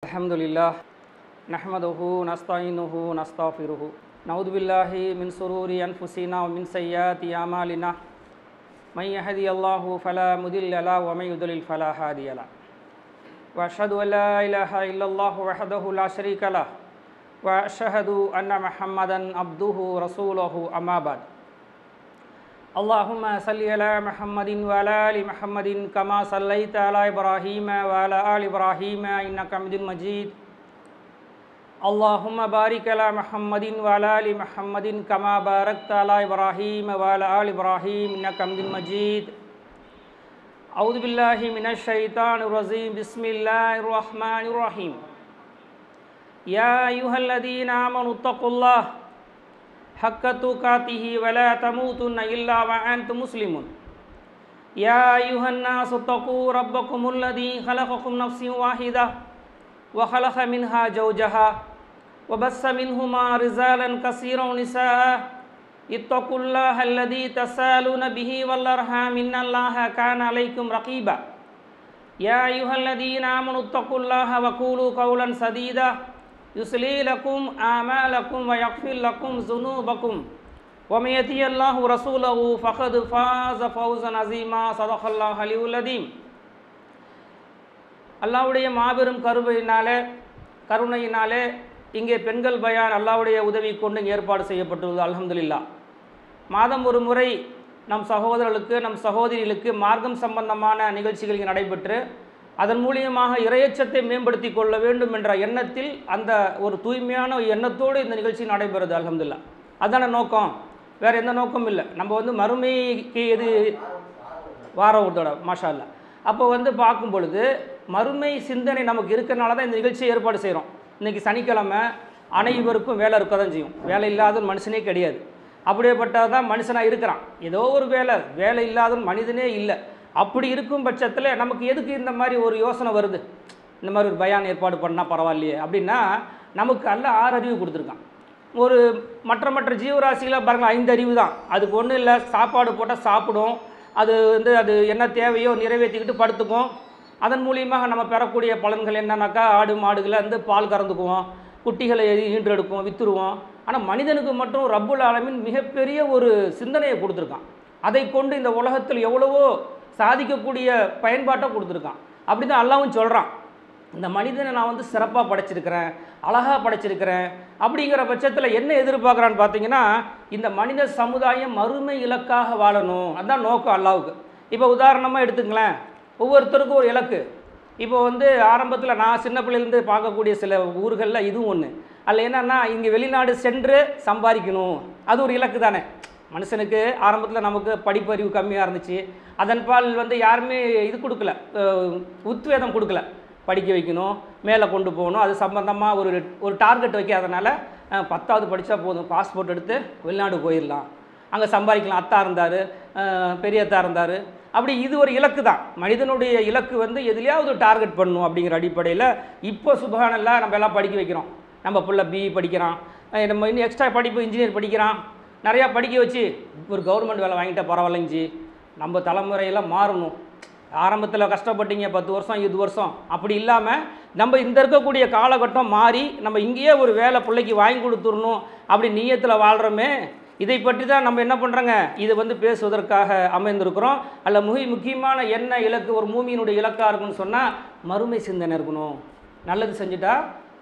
Alhamdulillah, nahmaduhu, nasta'inuhu, nastaghfiruhu. Na'udzu billahi min sururi anfusina wa min sayyiati a'malina. May yahdihillahu fala mudilla lahu wa may yudlil fala hadiya lahu. Wa ashhadu an la ilaha illallah wahdahu la sharika lahu wa ashhadu anna Muhammadan abduhu rasuluhu amma ba'd. Allahumma salli ala Muhammadin wa ala ali Muhammadin kama sallaita ala Ibrahim wa ala ali Ibrahim innaka Hamidum Majid. Allahumma barik ala Muhammadin wa ala ali Muhammadin kama barakta ala Ibrahim wa ala ali Ibrahim innaka Hamidum Majid. A'udzu billahi minasy syaithanir rajim. Bismillahirrahmanirrahim. Ya ayyuhalladzina amanu taqullaha haqqa tuqatih wa la tamutunna illa wa antum muslimun. Ya ayyuhan nasu taqu rabbakumul ladzi khalaqakum nafsin wahidah wa khalaqa minha zawjaha wa bassa minhuma rijalan katsiran nisaa. Ittaqullaha alladzi tasaaluna bihi wal arham innallaha kana 'alaykum raqiba. Ya ayyuhalladzina amanu taqullaha wa qulu qawlan sadida yuslih lakum a'malakum wa yaghfir lakum dhunubakum wa may yuti'illahu rasulahu faqad faza fawzan azima. Sadaqallahu aliyul azim. அல்லாஹ்வுடைய மாபெரும் கருணையினாலே இங்கே பெண்கள் பயான் அல்லாஹ்வுடைய உதவி கொண்டு ஏற்பாடு செய்யப்பட்டுள்ளது. அல்ஹம்துலில்லாஹ். மாதம் ஒரு முறை நம் சகோதரர்களுக்கு நம் சகோதரிகளுக்கு மார்க்கம் சம்பந்தமான நிகழ்ச்சிகள் இங்கே நடைபெற்று அதன் மூலியமாக இறையச்சத்தை மேம்படுத்தி கொள்ள வேண்டும் என்ற எண்ணத்தில் அந்த ஒரு தூய்மையான எண்ணத்தோடு இந்த நிகழ்ச்சி நடைபெறுது. அல்ஹம்துலில்லாஹ். அதான நோக்கம், வேறு எந்த நோக்கமும் இல்லை. நம்ம மறுமைக்கு எது வாரத்தோட மாஷா அல்லாஹ். அப்போ பார்க்கும் பொழுது மறுமை சிந்தனை நமக்கு இருக்கிறனால தான் இந்த நிகழ்ச்சியை ஏற்பாடு செய்கிறோம். இன்றைக்கி சனிக்கிழமை அனைவருக்கும் வேலை இருக்க தான் செய்யும். வேலை இல்லாத மனுஷனே கிடையாது. அப்படியேப்பட்டது தான் மனுஷனாக இருக்கிறான். ஏதோ ஒரு வேலை இல்லாத மனிதனே இல்லை. அப்படி இருக்கும் பட்சத்தில் நமக்கு எதுக்கு இந்த மாதிரி ஒரு யோசனை வருது, இந்த மாதிரி ஒரு பயான் ஏற்பாடு பண்ணால் பரவாயில்லையே அப்படின்னா, நமக்கு அல்லாஹ் 6 அறிவு கொடுத்துருக்கான். ஒரு மற்ற ஜீவராசிகளை பாருங்கள் 5 அறிவு தான். அதுக்கு ஒன்றும் இல்லை, சாப்பாடு போட்டால் சாப்பிடும், அது அது என்ன தேவையோ நிறைவேற்றிக்கிட்டு படுத்துக்கும். அதன் மூலியமாக நம்ம பெறக்கூடிய பலன்கள் என்னன்னாக்கா, ஆடு மாடுகளை பால் கறந்துக்குவோம், குட்டிகளை ஈன்றெடுக்கும், விற்றுருவோம். ஆனால் மனிதனுக்கு மட்டும் ரப்புல் ஆலமீன் மிகப்பெரிய ஒரு சிந்தனையை கொடுத்துருக்கான். அதை கொண்டு இந்த உலகத்தில் எவ்வளவோ சாதிக்கக்கூடிய பயன்பாட்டை கொடுத்துருக்கான். அப்படி தான் அல்லாஹ்வும் சொல்கிறான், இந்த மனிதனை நான் சிறப்பாக படைச்சிருக்கிறேன், அழகாக படைச்சிருக்கிறேன். அப்படிங்கிற பட்சத்தில் என்ன எதிர்பார்க்குறான்னு பார்த்தீங்கன்னா, இந்த மனித சமுதாயம் மறுமை இலக்காக வாழணும். அதுதான் நோக்கம் அல்லாஹ்வுக்கு. இப்போ உதாரணமாக எடுத்துங்களேன், ஒவ்வொருத்தருக்கும் ஒரு இலக்கு. இப்போ ஆரம்பத்தில் நான் சின்ன பிள்ளைலேருந்து பார்க்கக்கூடிய சில ஊர்களில் இதுவும் ஒன்று. அதில் என்னென்னா, இங்கே வெளிநாடு சென்று சம்பாதிக்கணும், அது ஒரு இலக்கு தானே. மனுஷனுக்கு ஆரம்பத்தில் நமக்கு படிப்பறிவு கம்மியாக இருந்துச்சு. அதன் பால் யாருமே இது கொடுக்கல, உத்வேதம் கொடுக்கல. படிக்க வைக்கணும், மேலே கொண்டு போகணும், அது சம்பந்தமாக ஒரு டார்கெட் வைக்காதனால 10வது படித்தா போதும், பாஸ்போர்ட் எடுத்து வெளிநாடு போயிடலாம், அங்கே சம்பாதிக்கலாம். அத்தா இருந்தார், பெரிய அத்தா இருந்தார். அப்படி இது ஒரு இலக்கு தான். மனிதனுடைய இலக்கு எதுலையாவது டார்கெட் பண்ணணும் அப்படிங்கிற அடிப்படையில் இப்போ சுபஹானல்லாஹ் நம்ம எல்லாம் படிக்க வைக்கிறோம். நம்ம பிள்ளை பிஇ படிக்கிறான், நம்ம இன்னும் எக்ஸ்ட்ரா படிப்பு இன்ஜினியர் படிக்கிறான். நிறையா படிக்க வச்சு ஒரு கவர்மெண்ட் வேலை வாங்கிட்டா பரவாயில்லைஞ்சி. நம்ம தலைமுறையெல்லாம் மாறணும். ஆரம்பத்தில் கஷ்டப்பட்டீங்க 10 வருஷம் 20 வருஷம், அப்படி இல்லாமல் நம்ம இந்த இருக்கக்கூடிய காலகட்டம் மாறி நம்ம இங்கேயே ஒரு வேலை பிள்ளைக்கு வாங்கி கொடுத்துடணும் அப்படி நீயத்தில் வாழ்கிறோமே. இதை பற்றி தான் நம்ம என்ன பண்ணுறோங்க, இது பேசுவதற்காக அமைந்திருக்கிறோம். அல்ல முக்கியமான என்ன இலக்கு ஒரு மூமியினுடைய இலக்காக இருக்குன்னு சொன்னால், மறுமை சிந்தனை இருக்கணும். நல்லது செஞ்சுட்டா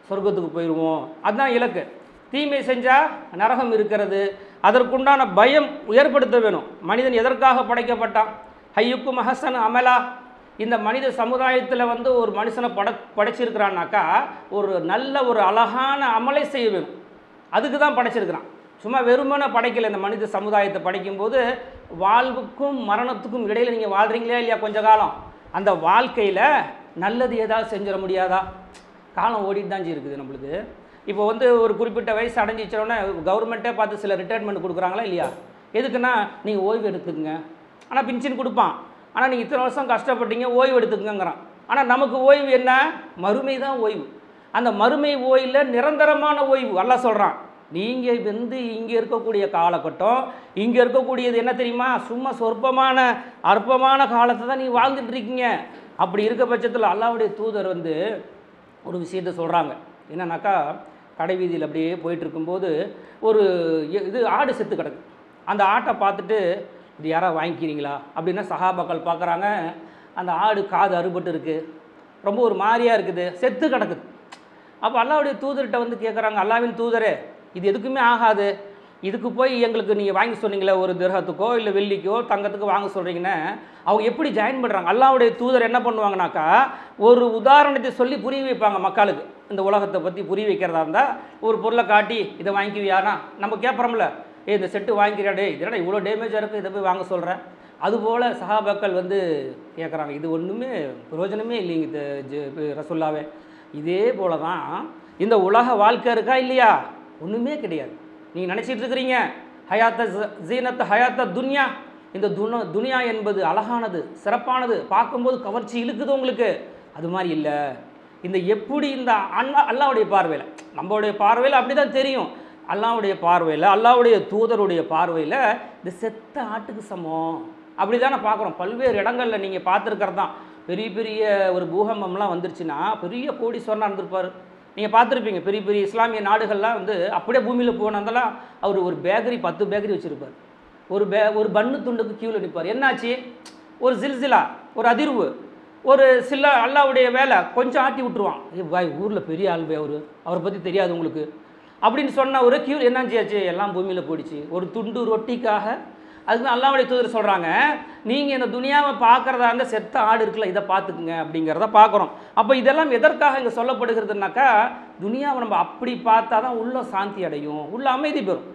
சொர்க்கத்துக்கு போயிடுவோம், அதுதான் இலக்கு. தீமை செஞ்சால் நரகம் இருக்கிறது, அதற்குண்டான பயம் ஏற்படுத்த வேணும். மனிதன் எதற்காக படைக்கப்பட்டான்? ஹய்யுக்கும் அஹ்சனு அமலா. இந்த மனித சமுதாயத்தில் ஒரு மனுஷனை படைச்சிருக்கிறான்னாக்கா ஒரு நல்ல ஒரு அழகான அமலை செய்ய வேணும். அதுக்கு தான் படைச்சிருக்கிறான். சும்மா வெறுமனை படைக்கலை. இந்த மனித சமுதாயத்தை படைக்கும்போது வாழ்வுக்கும் மரணத்துக்கும் இடையில் நீங்கள் வாழ்கிறீங்களா இல்லையா கொஞ்ச காலம், அந்த வாழ்க்கையில் நல்லது ஏதாவது செஞ்சிட முடியாதா? காலம் ஓடிட்டு தான் இருக்குது நம்மளுக்கு. இப்போ ஒரு குறிப்பிட்ட வயசு அடைஞ்சிச்சோன்னே கவர்மெண்ட்டே பார்த்து சில ரிட்டையர்மெண்ட் கொடுக்குறாங்களா இல்லையா? எதுக்குன்னா, நீங்கள் ஓய்வு எடுத்துக்கங்க. ஆனால் பென்ஷன் கொடுப்பான். ஆனால் நீங்கள் இத்தனை வருஷம் கஷ்டப்பட்டீங்க, ஓய்வு எடுத்துக்கங்கிறான். ஆனால் நமக்கு ஓய்வு என்ன? மறுமை தான் ஓய்வு. அந்த மறுமை ஓய்வில் நிரந்தரமான ஓய்வு அல்லாஹ் சொல்கிறான். நீங்கள் இங்கே இருக்கக்கூடிய காலகட்டம், இங்கே இருக்கக்கூடியது என்ன தெரியுமா? சும்மா சொற்பமான அற்பமான காலத்தை தான் நீங்கள் வாழ்ந்துட்டுருக்கீங்க. அப்படி இருக்க பட்சத்தில் அல்லாஹ்வுடைய தூதர் ஒரு விஷயத்த சொல்கிறாங்க. என்னன்னாக்கா, கடை வீதியில் அப்படியே போயிட்டுருக்கும்போது ஒரு இது ஆடு செத்து கிடக்கு. அந்த ஆட்டை பார்த்துட்டு, இது யாராவது வாங்கிக்கிறீங்களா அப்படின்னா சஹாபாக்கள் பார்க்குறாங்க. அந்த ஆடு காது அறுபட்டு இருக்குது, ரொம்ப ஒரு மாதிரியாக இருக்குது, செத்து கிடக்குது. அப்போ அல்லாஹ்வுடைய தூதர்கிட்ட வந்து கேட்குறாங்க, அல்லாஹ்வின் தூதரே, இது எதுக்குமே ஆகாது, இதுக்கு போய் எங்களுக்கு நீங்கள் வாங்கி சொன்னீங்களே, ஒரு திரகத்துக்கோ இல்லை வெள்ளிக்கோ தங்கத்துக்கோ வாங்க சொல்கிறீங்கன்னா அவங்க எப்படி ஜாயின் பண்ணுறாங்க? அல்லாஹ்வுடைய தூதர் என்ன பண்ணுவாங்கனாக்கா, ஒரு உதாரணத்தை சொல்லி புரிய வைப்பாங்க மக்களுக்கு. இந்த உலகத்தை பற்றி புரிய வைக்கிறதா இருந்தால் ஒரு பொருளை காட்டி இதை வாங்கிக்குவியானா நம்ம கேட்குறோம்ல, இந்த செட்டு வாங்கிக்கிறாடே, இதோட இவ்வளோ டேமேஜாக இருக்குது, இதை போய் வாங்க சொல்கிறேன். அதுபோல் சஹாபாக்கள் வந்து கேட்குறாங்க, இது ஒன்றுமே பிரயோஜனமே இல்லைங்க ரசூல்லாவே. இதே போல தான் இந்த உலக வாழ்க்கை இருக்கா இல்லையா, ஒன்றுமே கிடையாது. நீங்கள் நினச்சிட்டு இருக்கிறீங்க ஹயாத்த ஜீனத் ஹயாத்த துன்யா, இந்த துனியா என்பது அழகானது, சிறப்பானது, பார்க்கும்போது கவர்ச்சி இழுக்குது உங்களுக்கு, அது மாதிரி இல்லை. இந்த எப்படி இந்த அல்லாஹ்வுடைய பார்வையில், நம்மளுடைய பார்வையில் அப்படி தான் தெரியும், அல்லாஹ்வுடைய பார்வையில், அல்லாஹ்வுடைய தூதருடைய பார்வையில் இந்த செத்த ஆட்டுக்கு சமம். அப்படி தானே பார்க்குறோம். பல்வேறு இடங்களில் நீங்கள் பார்த்துருக்கிறது தான். பெரிய பெரிய ஒரு பூகம்பம்லாம் வந்துருச்சுன்னா பெரிய கோடீஸ்வரனாக இருந்திருப்பார். நீங்கள் பார்த்துருப்பீங்க, பெரிய பெரிய இஸ்லாமிய நாடுகள்லாம் வந்து அப்படியே பூமியில் போனதெல்லாம் அவர் ஒரு பேக்கரி 10 பேக்கரி வச்சுருப்பார். ஒரு பன்னு துண்டுக்கு கியூவில் நிற்பார். என்னாச்சு, ஒரு ஜில்சிலா, ஒரு அதிர்வு, ஒரு சில அல்லாஹ்வுடைய வேலை, கொஞ்சம் ஆட்டி விட்டுருவான். பாய் ஊரில் பெரிய ஆள்வே அவரை பற்றி தெரியாது உங்களுக்கு அப்படின்னு சொன்ன ஒரு கியூ என்னாச்சியாச்சு, எல்லாம் பூமியில் போயிடுச்சு ஒரு துண்டு ரொட்டிக்காக. அதுக்கு அல்லாஹ்வுடைய தூதர் சொல்கிறாங்க, நீங்கள் இந்த துனியாவை பார்க்குறதா இருந்தால் செத்த ஆடு இருக்குல்ல, இதை பார்த்துக்குங்க அப்படிங்கிறத பார்க்குறோம். அப்போ இதெல்லாம் எதற்காக இங்கே சொல்லப்படுகிறதுனாக்கா, துனியாவை நம்ம அப்படி பார்த்தா தான் உள்ள சாந்தி அடையும், உள்ள அமைதி பெறும்.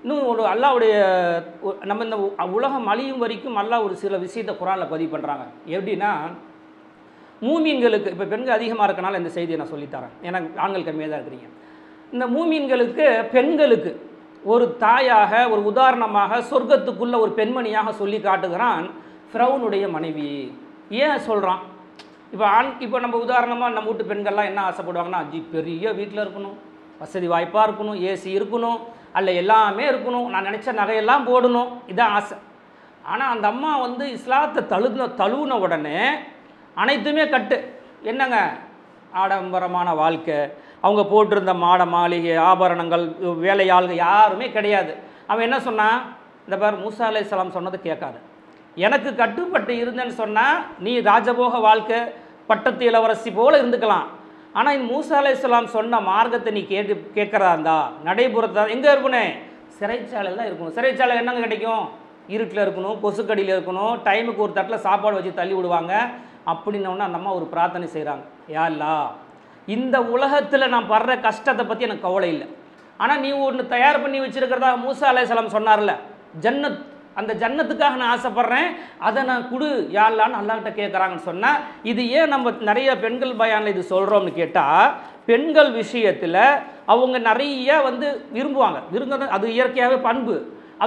இன்னும் ஒரு அல்லாஹ்வுடைய நம்ம இந்த உலகம் அழியும் வரைக்கும் அல்லாஹ் ஒரு சில விஷயத்தை குர்ஆனில் பதிவு பண்ணுறாங்க. எப்படின்னா, மூமீன்களுக்கு, இப்போ பெண்கள் அதிகமாக இருக்கனால இந்த செய்தியை நான் சொல்லித்தரேன், ஏன்னா ஆண்கள் கம்மியாக தான் இருக்கிறீங்க. இந்த மூமீன்களுக்கு பெண்களுக்கு ஒரு தாயாக, ஒரு உதாரணமாக, சொர்க்கத்துக்குள்ள ஒரு பெண்மணியாக சொல்லி காட்டுகிறான் ஃபிரௌனுடைய மனைவி. ஏன் சொல்கிறான்? இப்போ நம்ம உதாரணமாக நம்ம வீட்டு பெண்கள்லாம் என்ன ஆசைப்படுவாங்கன்னா, பெரிய வீட்டில் இருக்கணும், வசதி வாய்ப்பாக இருக்கணும், ஏசி இருக்கணும், அல்ல எல்லாமே இருக்கணும், நான் நினச்ச நகையெல்லாம் போடணும், இதான் ஆசை. ஆனால் அந்த அம்மா வந்து இஸ்லாத்தை தழுவின உடனே அனைத்துமே கட்டு. என்னங்க, ஆடம்பரமான வாழ்க்கை, அவங்க போட்டிருந்த மாட மாளிகை, ஆபரணங்கள், வேலையாள்கள் யாருமே கிடையாது. அவன் என்ன சொன்னான், இந்த பார் மூசா அலைஹிஸ்ஸலாம் சொன்னது கேட்காது, எனக்கு கட்டுப்பட்டு இருந்தேன்னு சொன்னால் நீ ராஜபோக வாழ்க்கை, பட்டத்து இளவரசி போல் இருந்துக்கலாம். ஆனால் இந்த மூசா அலைஹிஸ்ஸலாம் சொன்ன மார்க்கத்தை நீ கேட்குறதா இருந்தா, நடைபுறத்தா எங்கே இருக்கணும், சிறைச்சாலையில் தான் இருக்கணும். சிறைச்சாலை என்னங்க கிடைக்கும், இருட்டில் இருக்கணும், கொசுக்கடியில் இருக்கணும், டைமுக்கு ஒரு தட்டில் சாப்பாடு வச்சு தள்ளி விடுவாங்க. அப்படின்னோன்னா அந்த அம்மா ஒரு பிரார்த்தனை செய்கிறாங்க, யா அல்லாஹ், இந்த உலகத்தில் நான் படுற கஷ்டத்தை பற்றி எனக்கு கவலை இல்லை, ஆனால் நீ ஒன்று தயார் பண்ணி வச்சுருக்கிறதா மூசா அலைஹிஸ்ஸலாம் சொன்னார்ல, ஜன்னத், அந்த ஜன்னத்துக்காக நான் ஆசைப்பட்றேன், அதை நான் கொடு யா அல்லாஹ்னு அல்லாஹ்கிட்ட கேட்குறாங்கன்னு சொன்னால், இது ஏன் நம்ம நிறைய பெண்கள் பயானில் இது சொல்கிறோம்னு கேட்டால், பெண்கள் விஷயத்தில் அவங்க நிறைய வந்து விரும்புவாங்க, அது இயற்கையாகவே பண்பு.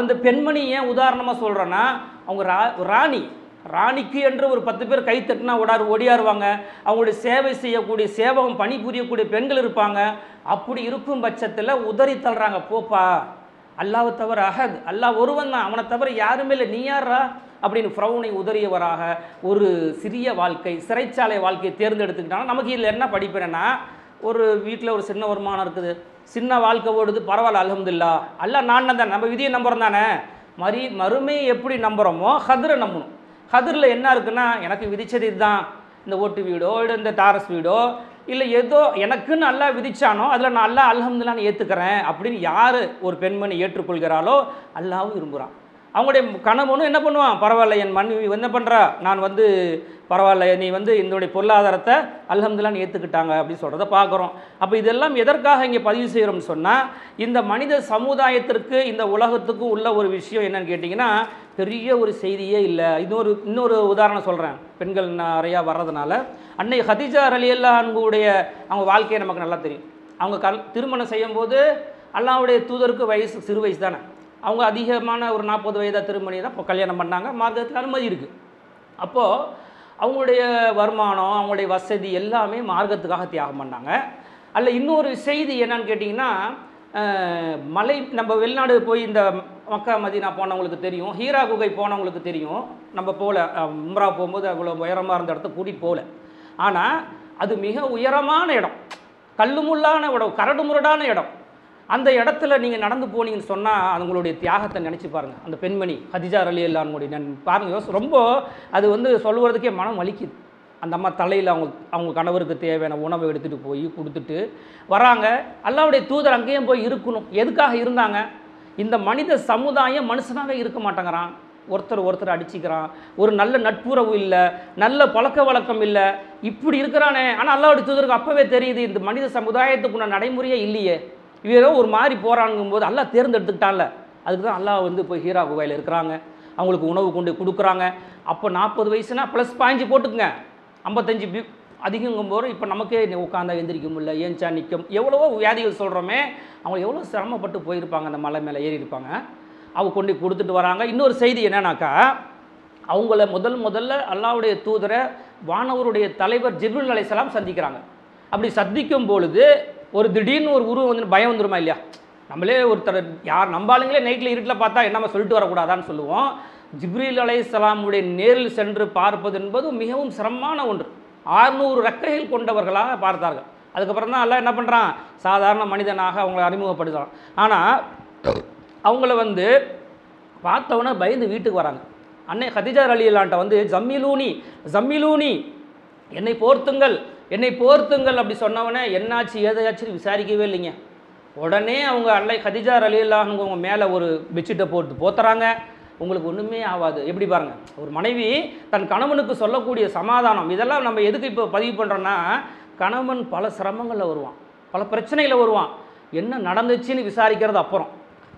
அந்த பெண்மணி ஏன் உதாரணமாக சொல்கிறேன்னா, அவங்க ராணிக்கு என்று ஒரு 10 பேர் கை தட்டினா ஓடியாருவாங்க. அவங்களுடைய சேவை செய்யக்கூடிய, சேவகம் பணி புரியக்கூடிய பெண்கள் இருப்பாங்க. அப்படி இருக்கும் பட்சத்தில் உதறி தள்ளுறாங்க, போப்பா, அல்லாஹ்வை தவிர அஹத், அல்லாஹ் ஒருவன் தான், அவனை தவிர யாருமே இல்லை, நீ யாரா அப்படின்னு ஃபிரௌனை உதறியவராக ஒரு சிறிய வாழ்க்கை, சிறைச்சாலை வாழ்க்கையை தேர்ந்தெடுத்துக்கிட்டாங்க. நமக்கு இதில் என்ன படிப்பேன்னா, ஒரு வீட்டில் ஒரு சின்ன வருமானம் இருக்குது, சின்ன வாழ்க்கை ஓடுது, பரவாயில்ல, அல்ஹம்துலில்லாஹ், அல்லாஹ் நான் தான், நம்ம விதியை நம்புறோம் தானே. மறுமையை எப்படி நம்புகிறோமோ ஹத்ரை நம்பணும். ஹத்ரில் என்ன இருக்குன்னா, எனக்கு விதிச்சது இதுதான், இந்த ஓட்டு வீடோ இல்லை இந்த டாரஸ் வீடோ இல்லை ஏதோ எனக்குன்னு அல்லாஹ் விதிச்சானோ அதில் நான் அல்லாஹ் அல்ஹம்துலில்லாஹ்னு ஏற்றுக்கிறேன் அப்படின்னு யார் ஒரு பெண்மணி ஏற்றுக்கொள்கிறாளோ அல்லாஹ்வும் விரும்புகிறான். அவங்களுடைய கணவனும் என்ன பண்ணுவான், பரவாயில்ல, என் மனைவி என்ன பண்ணுறா, நான் வந்து பரவாயில்ல, நீ வந்து என்னுடைய பொருளாதாரத்தை அல்ஹம்துலில்லாஹ்னு ஏற்றுக்கிட்டாங்க அப்படின்னு சொல்கிறத பார்க்குறோம். அப்போ இதெல்லாம் எதற்காக இங்கே பதிவு செய்கிறோம்னு சொன்னால், இந்த மனித சமுதாயத்திற்கு, இந்த உலகத்துக்கும் உள்ள ஒரு விஷயம் என்னன்னு கேட்டிங்கன்னா, பெரிய ஒரு செய்தியே இல்லை. இன்னொரு உதாரணம் சொல்கிறேன், பெண்கள் நிறையா வர்றதுனால. அன்னை ஹதீஜா ரலியல்லாஹு அன்ஹுடைய அவங்க வாழ்க்கையை நமக்கு நல்லா தெரியும். அவங்க திருமணம் செய்யும்போது அல்லாஹ்வுடைய தூதருக்கு சிறு வயசு தானே, அவங்க அதிகமான ஒரு 40 வயதாக திருமணி தான் இப்போ கல்யாணம் பண்ணாங்க, மார்க்கத்தில் அனுமதி இருக்குது. அப்போது அவங்களுடைய வருமானம், அவங்களுடைய வசதி எல்லாமே மார்க்கத்துக்காக தியாகம் பண்ணாங்க. அதில் இன்னொரு செய்தி என்னன்னு கேட்டிங்கன்னா, நம்ம வெளிநாடு போய் இந்த மக்கா மதீனா போனவங்களுக்கு தெரியும், ஹீரா குகை போனவங்களுக்கு தெரியும். நம்ம போகல, உம்ரா போகும்போது அவ்வளோ உயரமாக இருந்த இடத்த கூட்டிகிட்டு போகல. ஆனால் அது மிக உயரமான இடம், கல்லுமுள்ளான இடம், கரடுமுரடான இடம். அந்த இடத்துல நீங்கள் நடந்து போனீங்கன்னு சொன்னால் அவங்களுடைய தியாகத்தை நினச்சி பாருங்கள். அந்த பெண்மணி ஹதிஜா ரலியல்லாஹு அன்ஹா பாருங்கள், ரொம்ப அது வந்து சொல்லுறதுக்கே மனம் வலிக்குது. அந்த அம்மா தலையில் அவங்க கணவருக்கு தேவையான உணவை எடுத்துகிட்டு போய் கொடுத்துட்டு வராங்க. அல்லாஹ்வுடைய தூதர் அங்கேயும் போய் இருக்கணும். எதுக்காக இருந்தாங்க? இந்த மனித சமுதாயம் மனுஷனாகவே இருக்க மாட்டேங்கிறான், ஒருத்தர் அடிச்சிக்கிறான், ஒரு நல்ல நட்புறவு இல்லை, நல்ல பழக்க வழக்கம் இல்லை, இப்படி இருக்கிறானே. ஆனால் அல்லாஹ்வுடைய தூதருக்கு அப்போவே தெரியுது இந்த மனித சமுதாயத்துக்குள்ள நடைமுறையே இல்லையே, இவரோ ஒரு மாதிரி போகிறாங்கும்போது அல்லாஹ் தேர்ந்தெடுத்துக்கிட்டான்ல. அதுக்கு தான் அல்லாஹ் வந்து போய் ஹீரா குகையில் இருக்கிறாங்க, அவங்களுக்கு உணவு கொண்டு கொடுக்குறாங்க. அப்போ 40 வயசுனா ப்ளஸ் 15 போட்டுக்குங்க, 55 அதிகங்கும்போது இப்போ நமக்கே உட்காந்தா எந்திரிக்க முடியல, ஏன்ச்சா நிற்கும், எவ்வளவோ வியாதிகள் சொல்கிறோமே. அவங்க எவ்வளோ சிரமப்பட்டு போயிருப்பாங்க, அந்த மலை மேலே ஏறி இருப்பாங்க. அவங்க கொண்டு கொடுத்துட்டு வராங்க. இன்னொரு செய்தி என்னன்னாக்கா, அவங்கள முதல்ல அல்லாஹ்வுடைய தூதரை வானவருடைய தலைவர் ஜிப்ரீல் அலைஹிஸ்ஸலாம் சந்திக்கிறாங்க. அப்படி சந்திக்கும் பொழுது ஒரு திடீர்னு ஒரு உருவம் வந்து பயம் வந்துருமா இல்லையா? நம்மளே ஒருத்தர் யார் நம்பாளுங்களே நைட்டில் இருட்டில் பார்த்தா என்னமா சொல்லிட்டு வரக்கூடாதான்னு சொல்லுவோம். ஜிப்ரீல் அலைஹிஸ்ஸலாமுடைய நேரில் சென்று பார்ப்பது என்பது மிகவும் சிரமமான ஒன்று. 600 ரெக்கைகள் கொண்டவர்களாக பார்த்தார்கள். அதுக்கப்புறம் தான் அல்லாஹ் என்ன பண்ணுறான், சாதாரண மனிதனாக அவங்களை அறிமுகப்படுத்துகிறான். ஆனால் அவங்கள வந்து பார்த்தவொன்னே பயந்து வீட்டுக்கு வராங்க. அன்னை ஹதிஜா ரலியல்லாஹு வந்து ஜம்மிலூனி என்னை போர்த்துங்கள் அப்படி சொன்னவனே என்னாச்சு ஏதாச்சும் விசாரிக்கவே இல்லைங்க. உடனே அவங்க அன்னை ஹதிஜா ரலியல்லாஹு அவங்க மேலே ஒரு பெட்ஷீட்டை போட்டு போத்துறாங்க. உங்களுக்கு ஒன்றுமே ஆகாது. எப்படி பாருங்கள், ஒரு மனைவி தன் கணவனுக்கு சொல்லக்கூடிய சமாதானம். இதெல்லாம் நம்ம எதுக்கு இப்போ பதிவு பண்ணுறோன்னா, கணவன் பல சிரமங்களில் வருவான், பல பிரச்சனையில் வருவான், என்ன நடந்துச்சுன்னு விசாரிக்கிறது அப்புறம்.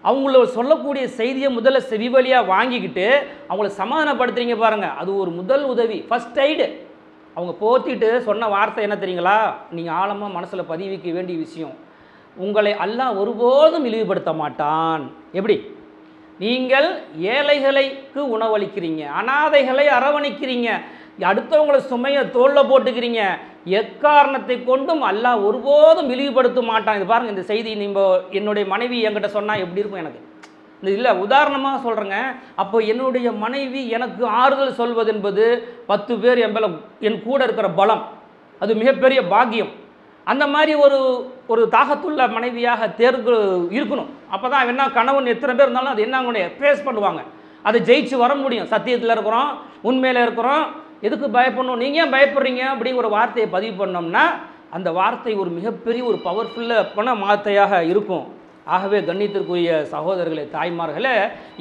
அவங்கள சொல்லக்கூடிய செய்தியை முதல்ல செவி வழியாக வாங்கிக்கிட்டு அவங்கள சமாதானப்படுத்துறீங்க பாருங்கள், அது ஒரு முதல் உதவி, ஃபஸ்ட் எய்டு. அவங்க போத்திட்டு சொன்ன வார்த்தை என்ன தெரியுங்களா? நீங்கள் ஆழமாக மனசில் பதிவிக்க வேண்டிய விஷயம், உங்களை அல்லாஹ் ஒருபோதும் இழிவுபடுத்த மாட்டான். எப்படி? நீங்கள் ஏழைகளுக்கு உணவளிக்கிறீங்க, அனாதைகளை அரவணைக்கிறீங்க, அடுத்தவங்களை சுமையை தோளில் போட்டுக்கிறீங்க, எக்காரணத்தை கொண்டும் அல்லாஹ் ஒருபோதும் இழிவுபடுத்த மாட்டான். இது பாருங்கள், இந்த செய்தி என்னுடைய மனைவி என்கிட்ட சொன்னால் எப்படி இருக்கும் எனக்கு? இந்த இல்லை உதாரணமாக சொல்கிறேங்க. அப்போ என்னுடைய மனைவி எனக்கு ஆறுதல் சொல்வது என்பது 10 பேர் என் கூட இருக்கிற பலம், அது மிகப்பெரிய பாக்கியம். அந்த மாதிரி ஒரு தாகத்துள்ள மனைவியாக தேர்வு இருக்கணும். அப்போ தான் என்ன, கணவன் எத்தனை பேர் இருந்தாலும் அது என்ன ஃபேஸ் பண்ணுவாங்க, அதை ஜெயிச்சு வர முடியும். சத்தியத்தில் இருக்கிறோம், உண்மையில் இருக்கிறோம், எதுக்கு பயப்படணும், நீங்கள் ஏன் பயப்படுறீங்க அப்படிங்கிற ஒரு வார்த்தையை பதிவு பண்ணோம்னா அந்த வார்த்தை ஒரு மிகப்பெரிய ஒரு பவர்ஃபுல்லான வார்த்தையாக இருக்கும். ஆகவே கண்ணியத்திற்குரிய சகோதரர்களே, தாய்மார்களே,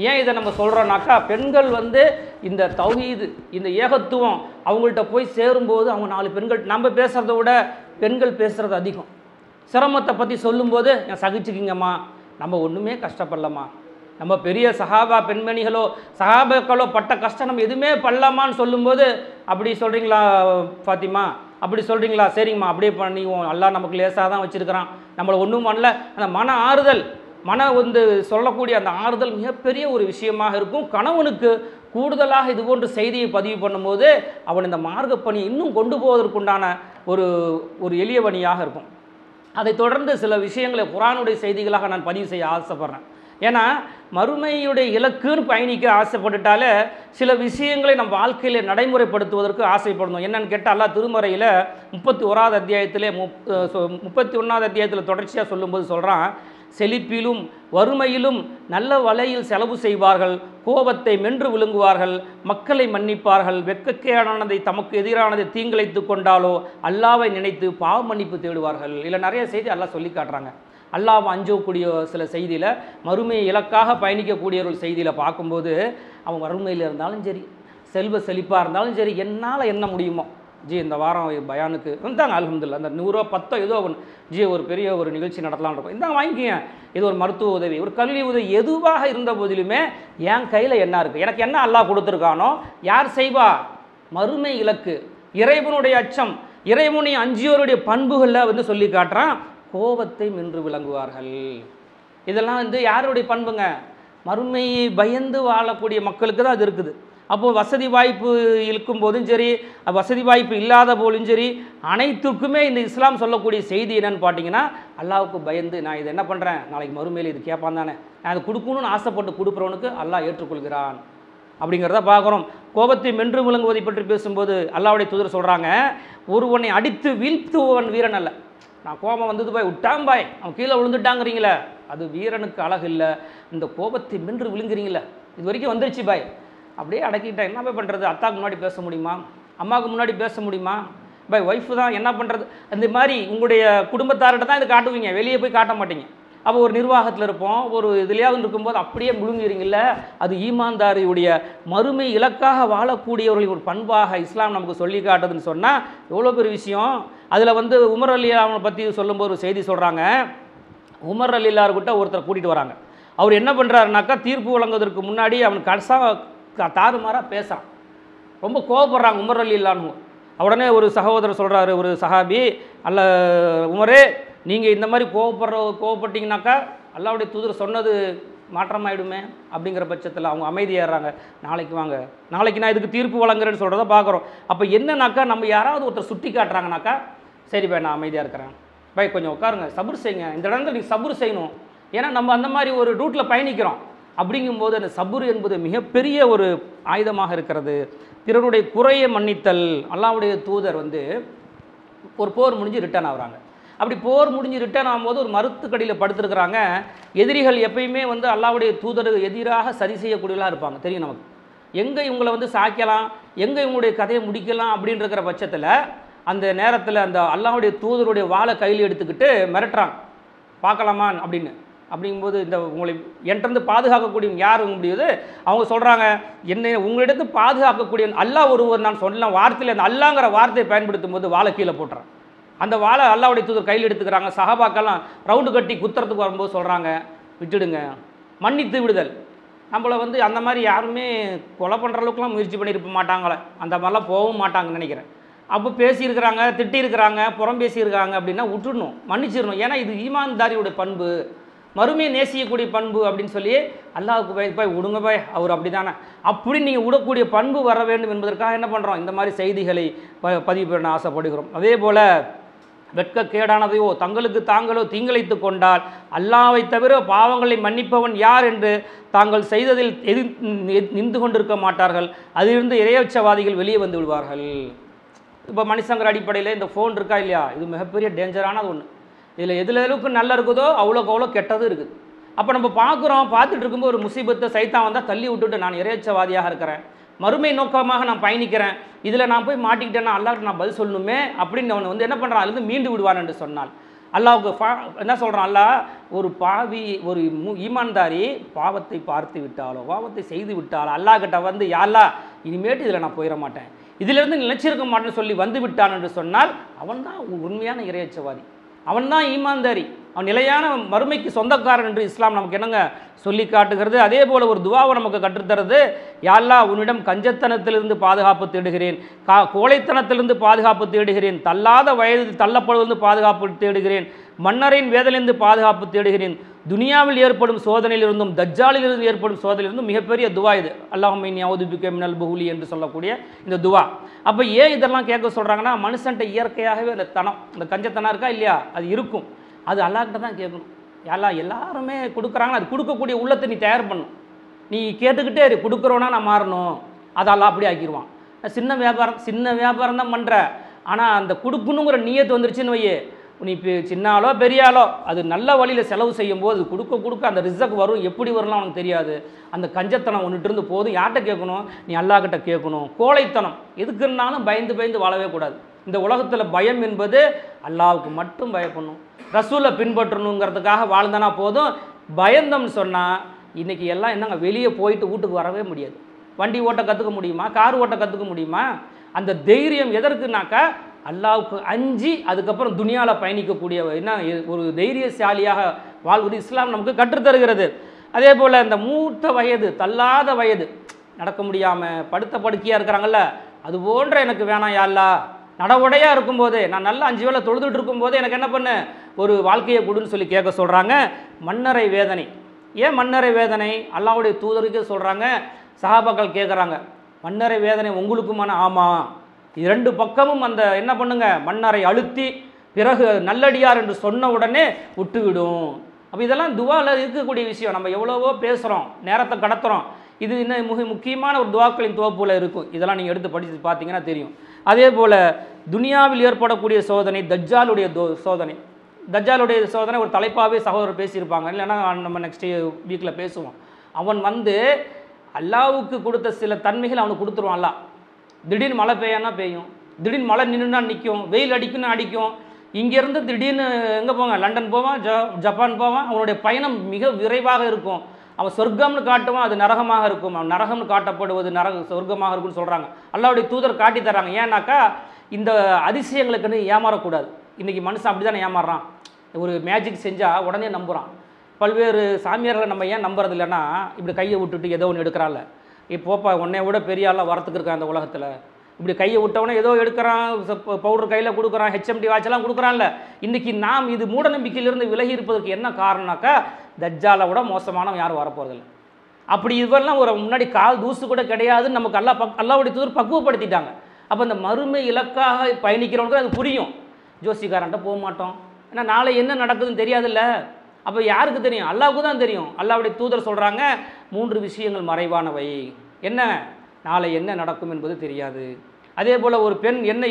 ஏன் இதை நம்ம சொல்கிறோன்னாக்கா, பெண்கள் வந்து இந்த தௌஹீது, இந்த ஏகத்துவம் அவங்கள்ட்ட போய் சேரும்போது அவங்க 4 பெண்கள், நம்ம பேசுகிறத விட பெண்கள் பேசுகிறது அதிகம். சிரமத்தை பற்றி சொல்லும்போது என் சகிச்சுக்கிங்கம்மா, நம்ம ஒன்றுமே கஷ்டப்படலாமா, நம்ம பெரிய சஹாபா பெண்மணிகளோ சஹாபாக்களோ பட்ட கஷ்டம் நம்ம எதுவுமே படலாமான்னு சொல்லும்போது, அப்படி சொல்கிறீங்களா ஃபாத்திமா, அப்படி சொல்கிறீங்களா, சரிங்கம்மா அப்படியே பண்ணிவோம், அல்லாஹ் நமக்கு லேசாக தான் வச்சுருக்கிறான், நம்மளை ஒன்றும் பண்ணல. அந்த மன ஆறுதல், வந்து சொல்லக்கூடிய அந்த ஆறுதல் மிகப்பெரிய ஒரு விஷயமாக இருக்கும். கணவனுக்கு கூடுதலாக இது போன்ற செய்தியை பதிவு பண்ணும்போது அவன் இந்த மார்க்கப்பணி இன்னும் கொண்டு போவதற்குண்டான ஒரு எளிய வழியாக இருக்கும். அதை தொடர்ந்து சில விஷயங்களை குர்ஆனுடைய செய்திகளாக நான் பதிவு செய்ய ஆசைப்படுறேன். ஏன்னா மறுமையுடைய இலக்குன்னு பயணிக்க ஆசைப்பட்டுட்டாலே சில விஷயங்களை நம்ம வாழ்க்கையில் நடைமுறைப்படுத்துவதற்கு ஆசைப்படணும். என்னென்னு கேட்டால் அல்லாஹ் திருமறையில் 31வது அத்தியாயத்திலே 31வது அத்தியாயத்தில் தொடர்ச்சியாக சொல்லும்போது சொல்கிறான், செழிப்பிலும் வறுமையிலும் நல்ல வலையில் செலவு செய்வார்கள், கோபத்தை மென்று விழுங்குவார்கள், மக்களை மன்னிப்பார்கள், வெட்கக்கேடானதை தமக்கு எதிரானதை தீங்கிழைத்து கொண்டாலோ அல்லாவை நினைத்து பாவ மன்னிப்பு தேடுவார்கள். இல்லை நிறைய செய்தி அல்லாஹ் சொல்லி காட்டுறாங்க. அல்லாஹ் அஞ்சக்கூடிய சில செய்தியில் மறுமை இலக்காக பயணிக்கக்கூடியவர்கள் செய்தியில் பார்க்கும்போது அவன் மறுமையில் இருந்தாலும் சரி, செல்வ செழிப்பாக இருந்தாலும் சரி, என்னால் என்ன முடியுமோ ஜி இந்த வாரம் பயானுக்கு இருந்தாங்க அல்ஹம்துலில்லாஹ், அந்த 100 ரூபா 10 ஏதோ ஒன்று ஜி ஒரு பெரிய ஒரு நிகழ்ச்சி நடத்தலாம்னு இருக்கும், இந்தாங்க வாங்கிக்கங்க, இது ஒரு மருத்துவ உதவி, ஒரு கல்வி உதவி, எதுவாக இருந்த போதிலுமே என் கையில் என்ன இருக்குது, எனக்கு என்ன அல்லாஹ் கொடுத்துருக்கானோ யார் செய்வா? மறுமை இலக்கு, இறைவனுடைய அச்சம், இறைவனை அஞ்சியோருடைய பண்புகளில் வந்து சொல்லி காட்டுறான். கோபத்தை மென்று விளங்குவார்கள். இதெல்லாம் வந்து யாருடைய பண்புங்க? மறுமையை பயந்து வாழக்கூடிய மக்களுக்கு தான் அது இருக்குது. அப்போது வசதி வாய்ப்பு இருக்கும் போதும் சரி, வசதி வாய்ப்பு இல்லாத போலும் சரி, அனைத்துக்குமே இந்த இஸ்லாம் சொல்லக்கூடிய செய்தி என்னன்னு பார்த்தீங்கன்னா, அல்லாவுக்கு பயந்து நான் இதை என்ன பண்ணுறேன், நாளைக்கு மறுமையில் இது கேட்பான் தானே, நான் அதை கொடுக்கணும்னு ஆசைப்பட்டு கொடுக்குறவனுக்கு அல்லாஹ் ஏற்றுக்கொள்கிறான் அப்படிங்கிறத பார்க்குறோம். கோபத்தை மென்று விளங்குவதை பற்றி பேசும்போது அல்லாஹ்வுடைய தூதர் சொல்கிறாங்க, ஒருவனை அடித்து வீழ்த்துவன் வீரன் அல்ல, நான் கோபம் வந்தது பாய், விட்டான் பாய், அவன் கீழே விழுந்துட்டாங்கிறீங்களே, அது வீரனுக்கு அழகு இல்லை. இந்த கோபத்தை மென்று விழுங்குறீங்களே, இது வரைக்கும் வந்துருச்சு பாய், அப்படியே அடக்கிட்டேன், என்ன போய் பண்ணுறது? அத்தாவுக்கு முன்னாடி பேச முடியுமா? அம்மாவுக்கு முன்னாடி பேச முடியுமா? பாய் ஒய்ஃபு தான், என்ன பண்ணுறது? அந்த மாதிரி உங்களுடைய குடும்பத்தார்கிட்ட தான் இது காட்டுவீங்க, வெளியே போய் காட்ட மாட்டீங்க. அப்போ ஒரு நிர்வாகத்தில் இருப்போம், ஒரு இதுலையாவது இருக்கும்போது அப்படியே முழுங்குறீங்கள. அது ஈமான்தாரியுடைய மறுமை இலக்காக வாழக்கூடியவர்களின் ஒரு பண்பாக இஸ்லாம் நமக்கு சொல்லி காட்டுதுன்னு சொன்னால் எவ்வளோ பெரிய விஷயம். அதில் வந்து உமர் அலி அவனை பற்றி சொல்லும்போது ஒரு செய்தி சொல்கிறாங்க. உமர் அலி அல்லார்கிட்ட ஒருத்தர் கூட்டிகிட்டு வராங்க. அவர் என்ன பண்ணுறாருனாக்கா, தீர்ப்பு வழங்குவதற்கு முன்னாடி அவன் கடைசாக தாறுமாறாக பேசுகிறான். ரொம்ப கோவப்படுறாங்க உமர் அலி அல்லான்னு. உடனே ஒரு சகோதரர் சொல்கிறாரு, ஒரு சஹாபி, அல்ல உமரே, நீங்கள் இந்த மாதிரி கோவப்பட்டீங்கன்னாக்கா அல்லாஹ்வுடைய தூதர் சொன்னது மாற்றமாயிடுமே. அப்படிங்கிற பட்சத்தில் அவங்க அமைதியாகிறாங்க. நாளைக்கு வாங்க, நாளைக்கு நான் இதுக்கு தீர்ப்பு வழங்குறேன்னு சொல்கிறத பார்க்குறோம். அப்போ என்னன்னாக்கா, நம்ம யாராவது ஒருத்தர் சுட்டி காட்டுறாங்கனாக்கா, சரி பாய் நான் அமைதியாக இருக்கிறேன், பாய் கொஞ்சம் உட்காருங்க, சபுர் செய்யுங்க, இந்த இடத்துல நீங்கள் சபுர் செய்யணும். ஏன்னா நம்ம அந்த மாதிரி ஒரு ரூட்டில் பயணிக்கிறோம். அப்படிங்கும்போது அந்த சபுர் என்பது மிகப்பெரிய ஒரு ஆயுதமாக இருக்கிறது. பிறருடைய குறையை மன்னித்தல். அல்லாஹ்வுடைய தூதர் வந்து ஒரு போர் முடிஞ்சு ரிட்டர்ன் ஆகுறாங்க. அப்படி போர் முடிஞ்சு ரிட்டர்ன் ஆகும்போது ஒரு மருத்துக்கடியில் படுத்துருக்குறாங்க. எதிரிகள் எப்பயுமே வந்து அல்லாஹ்வுடைய தூதருக்கு எதிராக சரி செய்யக்கூடியவர்களாக இருப்பாங்க, தெரியும் நமக்கு. எங்கே இவங்களை வந்து சாய்க்கலாம், எங்கே இவங்களுடைய கதையை முடிக்கலாம் அப்படின்ற பட்சத்தில் அந்த நேரத்தில் அந்த அல்லாஹ்வுடைய தூதருடைய வாளை கையில் எடுத்துக்கிட்டு மிரட்டுறாங்க, பார்க்கலாமா அப்படின்னு. அப்படிங்கும்போது இந்த உங்களை என்கிட்ட பாதுகாக்கக்கூடிய யார் முடியுது? அவங்க சொல்கிறாங்க, என்னை உங்களிடத்து பாதுகாக்கக்கூடிய அல்லாஹ் ஒருவர் நான் சொன்ன வார்த்தையில் அந்த அல்லாங்கிற வார்த்தையை பயன்படுத்தும் போது வாழை கீழே போட்டுறேன். அந்த வாழை அல்லாஹ்வுடைய தூதர் கையில் எடுத்துக்கிறாங்க. சஹாபாக்கெல்லாம் ரவுண்டு கட்டி குத்துறதுக்கு வரும்போது சொல்கிறாங்க, விட்டுடுங்க, மன்னித்து விடுதல். நம்மளை வந்து அந்த மாதிரி யாருமே கொலை பண்ணுற அளவுக்குலாம் முயற்சி பண்ணியிருக்க மாட்டாங்களே, அந்த மாதிரிலாம் போகவும் மாட்டாங்கன்னு நினைக்கிறேன். அப்போ பேசியிருக்கிறாங்க, திட்டியிருக்கிறாங்க, புறம் பேசியிருக்காங்க அப்படின்னா விட்டுடணும், மன்னிச்சிடணும். ஏன்னா இது ஈமான்தாரியுடைய பண்பு, மறுமையை நேசிக்கக்கூடிய பண்பு அப்படின்னு சொல்லி அல்லாஹ்வுக்கு போய் விடுங்க பாய், அவர் அப்படி தானே, அப்படி நீங்கள் விடக்கூடிய பண்பு வர வேண்டும் என்பதற்காக என்ன பண்ணுறோம், இந்த மாதிரி செய்திகளை பதிவு பண்ண ஆசைப்படுகிறோம். அதே போல் வெட்கக்கேடானதையோ தங்களுக்கு தாங்களோ தீங்கிழைத்து கொண்டால் அல்லாஹ்வை தவிர பாவங்களை மன்னிப்பவன் யார் என்று தாங்கள் செய்ததில் நின்று கொண்டிருக்க மாட்டார்கள். அதிலிருந்து இறையச்சவாதிகள் வெளியே வந்து விடுவார்கள். இப்போ மனுஷங்கிற அடிப்படையில் இந்த ஃபோன் இருக்கா இல்லையா, இது மிகப்பெரிய டேஞ்சரானது ஒன்று. இதில் எதில் அளவுக்கு நல்லா இருக்குதோ அவ்வளோக்கு அவ்வளோ கெட்டதும் இருக்குது. அப்போ நம்ம பார்த்துட்டு இருக்கும்போது ஒரு முசீபத்தை சைத்தான் வந்தால் தள்ளி விட்டுட்டு நான் இறையச்சவாதியாக இருக்கிறேன், மறுமை நோக்கமாக நான் பயணிக்கிறேன், இதில் நான் போய் மாட்டிக்கிட்டேன்னா அல்லாஹ்வுக்கு நான் பதில் சொல்லணுமே அப்படின்னு அவனை வந்து என்ன பண்ணுறான், அதுலேருந்து மீண்டு விடுவான் என்று சொன்னால் அல்லாஹ்வுக்கு என்ன சொல்கிறான், அல்லாஹ் ஒரு பாவி ஒரு ஈமான்தாரி பாவத்தை பார்த்து விட்டாலோ பாவத்தை செய்து விட்டாலோ அல்லாஹ்கிட்ட வந்து யாரெல்லாம் இனிமேட்டு இதில் நான் போயிட மாட்டேன், இதிலிருந்து நிலைச்சிருக்க மாட்டேன்னு சொல்லி வந்து விட்டான் என்று சொன்னால் அவன் தான் உண்மையான இறையச்சவாதி, அவன் தான் ஈமான்தாரி, அவன் நிலையான மறுமைக்கு சொந்தக்காரன் என்று இஸ்லாம் நமக்கு என்னங்க சொல்லி காட்டுகிறது. அதே போல் ஒரு துவாவை நமக்கு கற்றுத்தருது, யா அல்லாஹ் உன்னிடம் கஞ்சத்தனத்திலிருந்து பாதுகாப்பு தேடுகிறேன், கோழைத்தனத்திலிருந்து பாதுகாப்பு தேடுகிறேன், தள்ளாத வயதில் தள்ளப்படுவதிலிருந்து பாதுகாப்பு தேடுகிறேன், மன்னரின் வேதலிருந்து பாதுகாப்பு தேடுகிறேன், துனியாவில் ஏற்படும் சோதனையிலிருந்தும் தஜ்ஜாலிலிருந்து ஏற்படும் சோதனையிலிருந்தும் மிகப்பெரிய துவா இது. அல்லாஹும்ம இன்னி அஊது பிக்க மினல் புஹுலி என்று சொல்லக்கூடிய இந்த துவா. அப்போ ஏன் இதெல்லாம் கேட்க சொல்கிறாங்கன்னா, மனுஷன்ட்ட இயற்கையாகவே அந்த தனம், அந்த கஞ்சத்தனம் இருக்கா இல்லையா, அது இருக்கும். அது அல்லாஹ்கிட்ட தான் கேட்கணும். எல்லாருமே கொடுக்குறாங்கன்னா அது கொடுக்கக்கூடிய உள்ளத்தை நீ தயார் பண்ணணும். நீ கேட்டுக்கிட்டே இரு, கொடுக்குறோன்னா நான் மாறணும், அதை அல்லாஹ் அப்படி ஆக்கிடுவான். சின்ன வியாபாரம் தான் பண்ணுற, ஆனால் அந்த கொடுக்கணுங்கிற நியத்து வந்துருச்சுன்னு வையே, நீ சின்ன ஆளோ பெரிய ஆளோ அது நல்ல வழியில் செலவு செய்யும் போது கொடுக்க அந்த ரிசக் வரும், எப்படி வரும்லாம் அவனுக்கு தெரியாது. அந்த கஞ்சத்தனம் ஒன்றுட்டு இருந்து போதும், யார்கிட்ட கேட்கணும், நீ அல்லாஹ்கிட்ட கேட்கணும். கோழைத்தனம் எதுக்குன்னாலும் பயந்து வாழவே கூடாது. இந்த உலகத்தில் பயம் என்பது அல்லாஹ்வுக்கு மட்டும் பயப்படணும், ரசூலை பின்பற்றணுங்கிறதுக்காக வாழ்ந்தனா போதும். பயந்தம்னு சொன்னால் இன்றைக்கி எல்லாம் என்னங்க, வெளியே போயிட்டு வீட்டுக்கு வரவே முடியாது. வண்டி ஓட்ட கற்றுக்க முடியுமா, கார் ஓட்ட கற்றுக்க முடியுமா? அந்த தைரியம் எதற்குனாக்கா அல்லாஹ்வுக்கு அஞ்சி அதுக்கப்புறம் துனியாவில் பயணிக்கக்கூடிய என்ன ஒரு தைரியசாலியாக வாழ்வது இஸ்லாம் நமக்கு கற்றுத்தருகிறது. அதே போல் இந்த மூத்த வயது தள்ளாத வயது நடக்க முடியாமல் படுத்த படுக்கையாக இருக்கிறாங்கல்ல, அது போன்ற எனக்கு வேணாம் யா அல்லாஹ், நடவுடையாக இருக்கும்போதே நான் நல்லா 5 வேளை தொழுதுட்டு இருக்கும்போதே எனக்கு என்ன பண்ணு, ஒரு வாழ்க்கையை கொடுன்னு சொல்லி கேட்க சொல்கிறாங்க. மன்னரை வேதனை. ஏன் மன்னரை வேதனை? அல்லாஹ்வுடைய தூதருக்கே சொல்கிறாங்க. சஹாபாக்கள் கேட்குறாங்க, மன்னரை வேதனை உங்களுக்குமான? ஆமாம். 2 பக்கமும் அந்த என்ன பண்ணுங்க, மன்னரை அழுத்தி பிறகு நல்லடியார் என்று சொன்ன உடனே விட்டுவிடும். அப்போ இதெல்லாம் துவாவில் இருக்கக்கூடிய விஷயம். நம்ம எவ்வளவோ பேசுகிறோம், நேரத்தை கடத்துகிறோம். இது இன்னும் முக்கியமான ஒரு துவாக்களின் தொகுப்பில் இருக்கும். இதெல்லாம் நீங்கள் எடுத்து படித்து பார்த்தீங்கன்னா தெரியும். அதே போல் துனியாவில் ஏற்படக்கூடிய சோதனை, தஜ்ஜாலுடைய சோதனை. தஜ்ஜாலுடைய சோதனை ஒரு தலைப்பாகவே சகோதரர் பேசியிருப்பாங்க, இல்லைன்னா நம்ம நெக்ஸ்ட் வீக்கில் பேசுவோம். அவன் வந்து அல்லாவுக்கு கொடுத்த சில தன்மைகள் அவனுக்கு கொடுத்துருவான். அல்லா திடீர்னு மழை பெய்யானா பெய்யும், திடீர்னு மழை நின்றுனா நிற்கும், வெயில் அடிக்குன்னு அடிக்கும். இங்கேருந்து திடீர்னு எங்கே போவான், லண்டன் போவான், ஜப்பான் போவான். அவனுடைய பயணம் மிக விரைவாக இருக்கும். அவன் சொர்க்கம்னு காட்டுவான், அது நரகமாக இருக்கும். அவன் நரகம்னு காட்டப்படுவது சொர்க்கமாக இருக்கும்னு சொல்கிறாங்க. அல்லாவுடைய தூதர் காட்டி தராங்க. ஏன்னாக்கா இந்த அதிசயங்களுக்குன்னு ஏமாறக்கூடாது. இன்றைக்கி மனுஷன் அப்படி தானே ஏமாறுறான். ஒரு மேஜிக் செஞ்சால் உடனே நம்புகிறான். பல்வேறு சாமியார்களை நம்ம ஏன் நம்புறது இல்லைன்னா, இப்படி கையை விட்டுட்டு ஏதோ ஒன்று எடுக்கிறான்ல, இப்போப்பா உன்னை விட பெரிய ஆளாக வரத்துக்கு இருக்கான் அந்த உலகத்தில். இப்படி கையை விட்டவனே ஏதோ எடுக்கிறான், பவுடர் கையில் கொடுக்குறான், ஹெச்எம்டி வாட்செல்லாம் கொடுக்குறான்ல. இன்றைக்கி நாம் இது மூட நம்பிக்கையிலிருந்து விலகி இருப்பதற்கு என்ன காரணம்னாக்கா, தஜ்ஜாலை விட மோசமானவன் யாரும் வரப்போகிறதில்ல. அப்படி இவெல்லாம் ஒரு முன்னாடி கால் தூசு கூட கிடையாதுன்னு நமக்கு அல்லாவுடைய தூதர் பக்குவப்படுத்திட்டாங்க. அப்போ இந்த மறுமை இலக்காக பயணிக்கிறவங்களுக்கு அது புரியும். ஜோசிக்காரன்ட்ட போக மாட்டோம், ஏன்னா நாளை என்ன நடக்குதுன்னு தெரியாதுல்ல. அப்போ யாருக்கு தெரியும்? அல்லாவுக்கு தான் தெரியும். அல்லாவுடைய தூதர் சொல்கிறாங்க, 3 விஷயங்கள் மறைவானவை. என்ன? நாளை என்ன நடக்கும் என்பது தெரியாது. அதே போல் ஒரு பெண் என்ன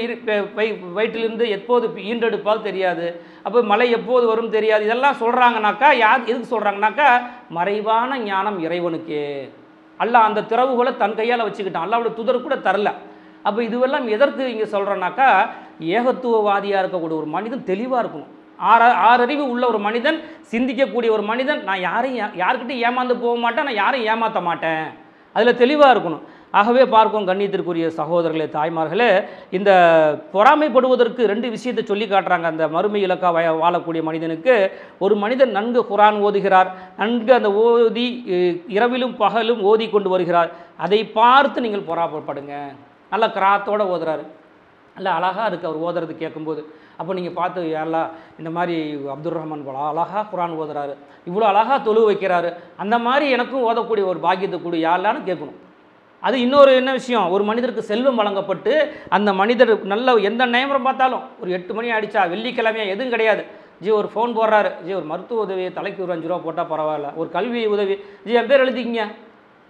வயிற்றிலிருந்து எப்போது ஈன்றெடுப்பால் தெரியாது. அப்போ மழை எப்போது வரும் தெரியாது. இதெல்லாம் சொல்கிறாங்கனாக்கா யார் எதுக்கு சொல்கிறாங்கனாக்கா, மறைவான ஞானம் இறைவனுக்கே. அல்லாஹ் அந்த திறவுகளை தன் கையால் வச்சுக்கிட்டான். அல்லாவுடைய தூதர் கூட தரல. அப்போ இதுவெல்லாம் எதற்கு இங்கே சொல்கிறேன்னாக்கா, ஏகத்துவவாதியாக இருக்கக்கூடிய ஒரு மனிதன் தெளிவாக இருக்கணும். ஆறறிவு உள்ள ஒரு மனிதன், சிந்திக்கக்கூடிய ஒரு மனிதன், நான் யாருக்கிட்டையும் ஏமாந்து போக மாட்டேன், நான் யாரையும் ஏமாற்ற மாட்டேன், அதில் தெளிவாக இருக்கணும். ஆகவே பார்க்கும் கண்ணியத்திற்குரிய சகோதரர்களே, தாய்மார்களே, இந்த பொறாமைப்படுவதற்கு 2 விஷயத்தை சொல்லி காட்டுறாங்க. அந்த மறுமை இலக்கா வாழக்கூடிய மனிதனுக்கு, ஒரு மனிதன் நன்கு குரான் ஓதுகிறார், நன்கு அந்த ஓதி இரவிலும் பகலும் ஓதி கொண்டு வருகிறார், அதை பார்த்து நீங்கள் பொறாமைப்படுங்க. நல்லா கிராத்தோடு ஓதுறாரு, நல்லா அழகாக இருக்குது அவர் ஓதுறது கேட்கும்போது. அப்போ நீங்கள் பார்த்து, யாரெல்லாம் இந்த மாதிரி அப்துல் ரஹ்மான் போல அழகாக குரான் ஓதுறாரு, இவ்வளோ அழகாக தொழு வைக்கிறாரு, அந்த மாதிரி எனக்கும் ஓதக்கூடிய ஒரு பாக்கியத்தை கூடிய யாரெல்லான்னு கேட்கணும். அது இன்னொரு என்ன விஷயம், ஒரு மனிதருக்கு செல்வம் வழங்கப்பட்டு அந்த மனிதர் நல்ல எந்த நேரம் பார்த்தாலும் ஒரு 8 மணி ஆகிடுச்சா, வெள்ளிக்கிழமையா எதுவும் கிடையாது, ஒரு ஃபோன் போடுறாரு, ஒரு மருத்துவ உதவியை தலைக்கு ஒரு 5 ரூபா போட்டால் பரவாயில்ல, ஒரு கல்வி உதவி, என் பேர் எழுதிக்கிங்க.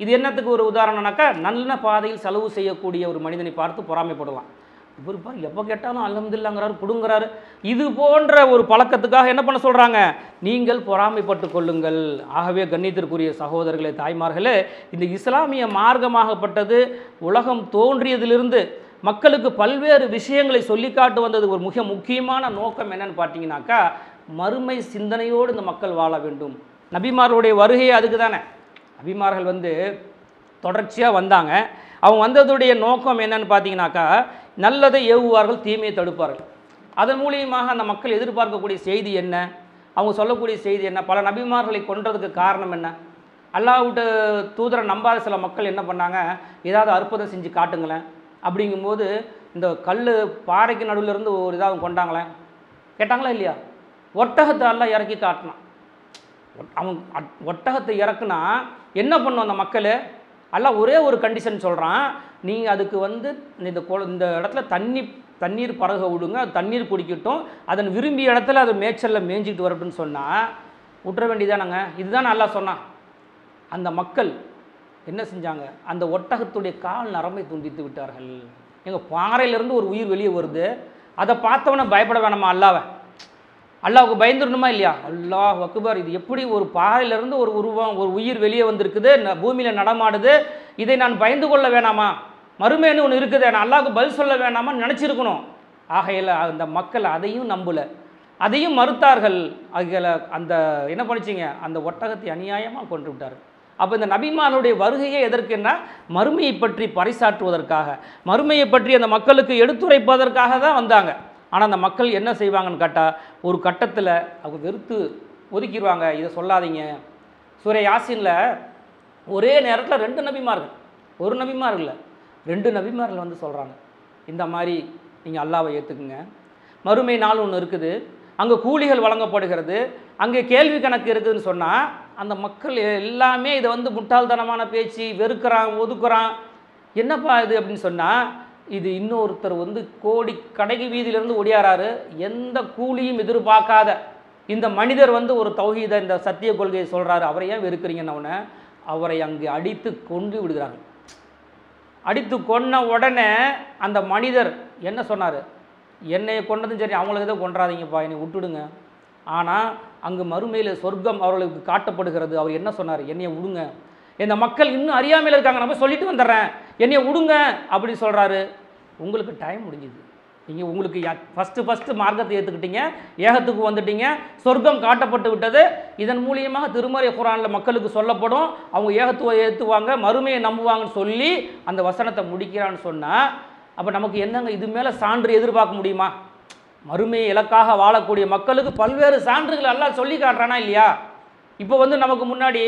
இது என்னத்துக்கு ஒரு உதாரணம்னாக்கா, நல்ல பாதையில் செலவு செய்யக்கூடிய ஒரு மனிதனை பார்த்து பொறாமைப்படலாம். இவர் பாரு எப்போ கேட்டாலும் அல்ஹம்துலில்லாஹ்ங்கறாரு, கொடுங்கிறாரு. இது போன்ற ஒரு பழக்கத்துக்காக என்ன பண்ண சொல்கிறாங்க, நீங்கள் பொறாமைப்பட்டு கொள்ளுங்கள். ஆகவே கண்ணியத்திற்குரிய சகோதரர்களே, தாய்மார்களே, இந்த இஸ்லாமிய மார்க்கமாகப்பட்டது உலகம் தோன்றியதிலிருந்து மக்களுக்கு பல்வேறு விஷயங்களை சொல்லி காட்டு வந்தது. ஒரு மிக முக்கியமான நோக்கம் என்னன்னு பார்த்தீங்கன்னாக்கா, மறுமை சிந்தனையோடு இந்த மக்கள் வாழ வேண்டும். நபிமார்களுடைய வருகையே அதுக்கு தானே. நபிமார்கள் தொடர்ச்சியாக வந்தாங்க. அவங்க வந்ததுடைய நோக்கம் என்னன்னு பார்த்தீங்கன்னாக்கா, நல்லதை ஏவுவார்கள், தீமையை தடுப்பார்கள். அதன் மூலியமாக அந்த மக்கள் எதிர்பார்க்கக்கூடிய செய்தி என்ன, அவங்க சொல்லக்கூடிய செய்தி என்ன, பல நபிமார்களை கொன்றதுக்கு காரணம் என்ன, அல்லாஹ்வுட்ட தூதரை நம்பாத சில மக்கள் என்ன பண்ணாங்க, ஏதாவது அற்புதம் செஞ்சு காட்டுங்களேன் அப்படிங்கும்போது, இந்த கல் பாறைக்கு நடுவிலிருந்து ஒரு ஏதாவது கொண்டாங்களேன், கேட்டாங்களா இல்லையா? ஒட்டகத்தை எல்லாம் இறக்கி காட்டினான். அவன் ஒட்டகத்தை இறக்குனா என்ன பண்ணும் அந்த மக்கள்? எல்லாம் ஒரே ஒரு கண்டிஷன் சொல்கிறான், நீங்கள் அதுக்கு இந்த இடத்துல தண்ணீர் பருக விடுங்க, அது தண்ணீர் குடிக்கட்டும், அதன் விரும்பிய இடத்துல அது மேய்ச்சலில் மேய்ஞ்சிட்டு வரட்டும்னு சொன்னால் விட்டுற வேண்டியதானங்க. இதுதான் நல்லா சொன்னான். அந்த மக்கள் என்ன செஞ்சாங்க, அந்த ஒட்டகத்துடைய கால் நரம்பை துண்டித்து விட்டார்கள். எங்கள் பாறையிலேருந்து ஒரு உயிர் வெளியே வருது, அதை பார்த்தவன பயப்பட வேணாமா? அல்லாவுக்கு பயந்துடணுமா இல்லையா? அல்லாஹ் அக்பர், இது எப்படி ஒரு பாறையிலேருந்து ஒரு உருவம், ஒரு உயிர் வெளியே வந்திருக்குது, பூமியில் நடமாடுது, இதை நான் பயந்து கொள்ள வேணாமா? மறுமைன்னு ஒன்று இருக்குது, நான் அல்லாஹ்வுக்கு பதில் சொல்ல வேணாமான்னு நினச்சிருக்கணும். ஆகையில் அந்த மக்கள் அதையும் நம்பலை, அதையும் மறுத்தார்கள். அதில் அந்த என்ன பண்ணிச்சிங்க, அந்த ஒட்டகத்தை அநியாயமாக கொண்டு விட்டார். அப்போ இந்த நபிமானுடைய வருகையே எதற்குன்னா, மறுமையை பற்றி பறைசாற்றுவதற்காக, மறுமையை பற்றி அந்த மக்களுக்கு எடுத்துரைப்பதற்காக தான் வந்தாங்க. ஆனால் அந்த மக்கள் என்ன செய்வாங்கன்னு கேட்டால், ஒரு கட்டத்தில் அவங்க வெறுத்து ஒதுக்கிடுவாங்க, இதை சொல்லாதீங்க. சூரா யாசீனில் ஒரே நேரத்தில் 2 நபிமார்கள், ஒரு நபிமார்கள் இல்லை, 2 நபிமார்கள் சொல்கிறாங்க, இந்த மாதிரி நீங்கள் அல்லாஹ்வை ஏற்றுக்குங்க, மறுமை நாள் ஒன்று இருக்குது, அங்கே கூலிகள் வழங்கப்படுகிறது, அங்கே கேள்வி கணக்கு இருக்குதுன்னு சொன்னால், அந்த மக்கள் எல்லாமே இதை முட்டாள்தனமான பேச்சு, வெறுக்கிறான், ஒதுக்குறான். என்னப்பா இது அப்படின்னு சொன்னால், இது இன்னொருத்தர் கோடி கடைக்கு வீதியிலிருந்து ஒடியாராரு, எந்த கூலியும் எதிர்பார்க்காத இந்த மனிதர் ஒரு தௌஹீத, இந்த சத்திய கொள்கையை சொல்கிறாரு, அவரை ஏன் வெறுக்கிறீங்கன்னு அவரை அங்கே அடித்து கொண்டு விடுகிறாங்க. அடித்து கொன்ன உடனே அந்த மனிதர் என்ன சொன்னார், என்னை கொண்டதும் சரி, அவங்களுக்கு எதோ கொன்றாதீங்கப்பா, என்னை விட்டுடுங்க, ஆனால் அங்கு மறுமையில் சொர்க்கம் அவர்களுக்கு காட்டப்படுகிறது. அவர் என்ன சொன்னார்? என்னைய விடுங்க, இந்த மக்கள் இன்னும் அறியாமையில் இருக்காங்க, நம்ம சொல்லிட்டு வந்துடுறேன், என்னைய விடுங்க அப்படி சொல்கிறாரு. உங்களுக்கு டைம் முடிஞ்சுது. நீங்கள் உங்களுக்கு ஃபஸ்ட்டு மார்க்கத்தை ஏற்றுக்கிட்டீங்க, ஏகத்துக்கு வந்துட்டீங்க, சொர்க்கம் காட்டப்பட்டு விட்டது. இதன் மூலியமாக திருமறை குர்ஆனில் மக்களுக்கு சொல்லப்படும், அவங்க ஏகத்துவ ஏற்றுவாங்க, மறுமையை நம்புவாங்கன்னு சொல்லி அந்த வசனத்தை முடிக்கிறான்னு சொன்னால், அப்போ நமக்கு என்னங்க இது மேலே சான்று எதிர்பார்க்க முடியுமா? மறுமையை இலக்காக வாழக்கூடிய மக்களுக்கு பல்வேறு சான்றுகள் அல்லாஹ் சொல்லி காட்டுறானா இல்லையா? இப்போ நமக்கு முன்னாடி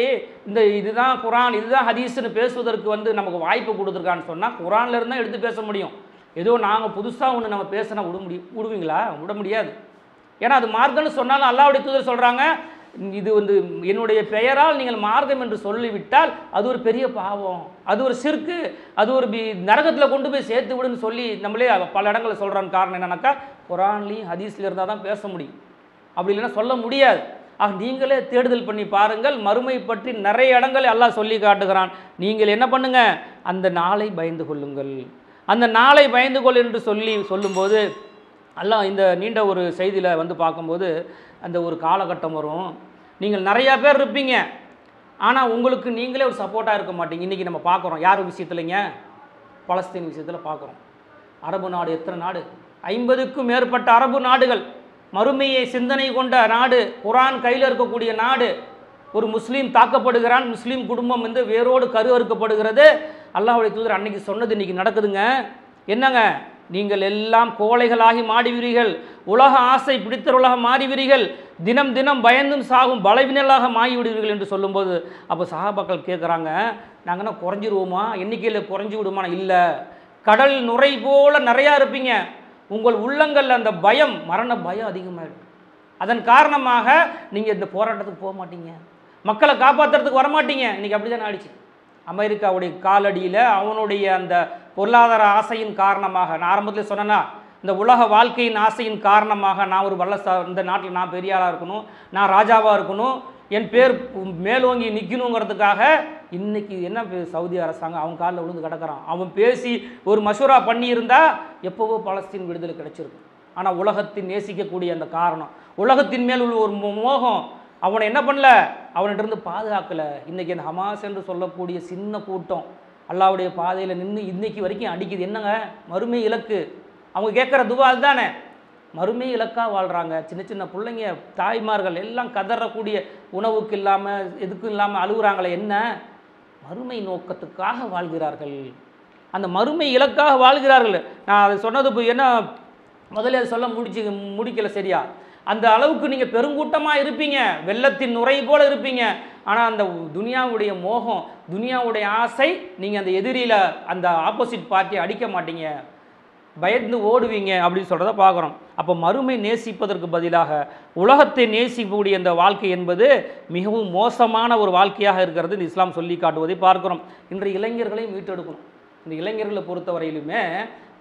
இந்த இதுதான் குர்ஆன், இதுதான் ஹதீஸ்னு பேசுவதற்கு நமக்கு வாய்ப்பு கொடுத்துருக்கான்னு சொன்னால் குர்ஆன்ல இருந்தால் எடுத்து பேச முடியும். ஏதோ நாங்கள் புதுசாக ஒன்று நம்ம பேசினா விடுவீங்களா? விட முடியாது. ஏன்னா அது மார்க்கம்னு சொன்னாலும் அல்லாஹ்வுடைய தூதர் சொல்கிறாங்க, இது என்னுடைய பெயரால் நீங்கள் மார்க்கம் என்று சொல்லிவிட்டால் அது ஒரு பெரிய பாவம், அது ஒரு சிர்க்கு, அது ஒரு நரகத்தில் கொண்டு போய் சேர்த்து விடுன்னு சொல்லி நம்மளே பல இடங்களில் சொல்கிறான்னு காரணம் என்னன்னாக்கா, குர்ஆன்லேயும் ஹதீஸ்ல இருந்தால் தான் பேச முடியும், அப்படி இல்லைன்னா சொல்ல முடியாது. நீங்களே தேடுதல் பண்ணி பாருங்கள், மறுமை பற்றி நிறைய இடங்கள் அல்லாஹ் சொல்லி காட்டுகிறான். நீங்கள் என்ன பண்ணுங்க, அந்த நாளை பயந்து கொள்ளுங்கள், அந்த நாளை பயந்து கொள் என்று சொல்லும்போது அல்லாஹ் இந்த நீண்ட ஒரு செய்தியில் பார்க்கும்போது அந்த ஒரு காலகட்டம் வரும், நீங்கள் நிறையா பேர் இருப்பீங்க, ஆனால் உங்களுக்கு நீங்களே ஒரு சப்போர்ட்டாக இருக்க மாட்டீங்க. இன்றைக்கி நம்ம பார்க்குறோம் யார் விஷயத்துலைங்க, பலஸ்தீன் விஷயத்தில் பார்க்குறோம். அரபு நாடு எத்தனை நாடு? 50க்கும் மேற்பட்ட அரபு நாடுகள், மறுமையை சிந்தனை கொண்ட நாடு, குர்ஆன் கையில் இருக்கக்கூடிய நாடு. ஒரு முஸ்லீம் தாக்கப்படுகிறான், முஸ்லீம் குடும்பம் வேரோடு கரு அறுக்கப்படுகிறது. அல்லாஹ்வுடைய தூதர் அன்னைக்கு சொன்னது இன்றைக்கி நடக்குதுங்க. என்னங்க, நீங்கள் எல்லாம் கோழைகளாகி மாடுவீர்கள், உலக ஆசை பிடித்தவர்களாக மாறிவீர்கள், தினம் தினம் பயந்தும் சாகும் பலவீனர்களாக மாறிவிடுவீர்கள் என்று சொல்லும்போது அப்போ சஹாபாக்கள் கேட்குறாங்க, நாங்கன்னா குறைஞ்சிருவோமா, எண்ணிக்கையில் குறைஞ்சி விடுமானா? இல்லை, கடல் நுரை போல் நிறையா இருப்பீங்க. உங்கள் உள்ளங்கள் அந்த பயம், மரண பயம் அதிகமாகிடும். அதன் காரணமாக நீங்கள் இந்த போராட்டத்துக்கு போக மாட்டீங்க, மக்களை காப்பாற்றுறதுக்கு வரமாட்டீங்க. இன்றைக்கி அப்படி தான் ஆயிடுச்சு. அமெரிக்காவுடைய காலடியில் அவனுடைய அந்த பொருளாதார ஆசையின் காரணமாக, நான் ஆரம்பத்தில் சொன்னேன்னா, இந்த உலக வாழ்க்கையின் ஆசையின் காரணமாக நான் ஒரு இந்த நாட்டில் நான் பெரிய ஆளாக இருக்கணும், நான் ராஜாவாக இருக்கணும், என் பேர் மேலோங்கி நிற்கணுங்கிறதுக்காக இன்றைக்கி என்ன சவுதி அரசாங்கம் அவன் காலில் விழுந்து கிடக்கிறான். அவன் பேசி ஒரு மசூரா பண்ணியிருந்தால் எப்போவோ பலஸ்தீன் விடுதலை கிடச்சிருக்கும். ஆனால் உலகத்தின் நேசிக்கக்கூடிய அந்த காரணம், உலகத்தின் மேல் உள்ள ஒரு மோகம் அவனை என்ன பண்ணல, அவன்கிட்ட பாதுகாக்கலை. இன்றைக்கி அந்த ஹமாஸ் என்று சொல்லக்கூடிய சின்ன கூட்டம் அல்லாஹ்வுடைய பாதையில் நின்று இன்றைக்கி வரைக்கும் அடிக்குது. என்னங்க, மறுமை இலக்கு. அவங்க கேட்குற துவா அதுதானே, மறுமை இலக்காக வாழ்கிறாங்க. சின்ன சின்ன பிள்ளைங்க, தாய்மார்கள் எல்லாம் கதறக்கூடிய உணவுக்கு இல்லாமல் எதுக்கும் இல்லாமல் அழுகுறாங்களே, என்ன மறுமை நோக்கத்துக்காக வாழ்கிறார்கள், அந்த மறுமை இலக்காக வாழ்கிறார்கள். நான் அதை சொன்னது என்ன முதல்ல அதை சொல்ல முடிக்கலை சரியா. அந்த அளவுக்கு நீங்கள் பெருங்கூட்டமாக இருப்பீங்க, வெள்ளத்தின் நுரை போல் இருப்பீங்க. ஆனால் அந்த துனியாவுடைய மோகம், துனியாவுடைய ஆசை, நீங்கள் அந்த எதிரியில் அந்த ஆப்போசிட் பார்ட்டியை அடிக்க மாட்டீங்க, பயந்து ஓடுவீங்க அப்படின்னு சொல்கிறத பார்க்குறோம். அப்போ மறுமை நேசிப்பதற்கு பதிலாக உலகத்தை நேசிக்கக்கூடிய அந்த வாழ்க்கை என்பது மிகவும் மோசமான ஒரு வாழ்க்கையாக இருக்கிறது இந்த இஸ்லாம் சொல்லி காட்டுவதை பார்க்குறோம். இன்றைய இளைஞர்களையும் மீட்டெடுக்கணும். இந்த இளைஞர்களை பொறுத்தவரையிலுமே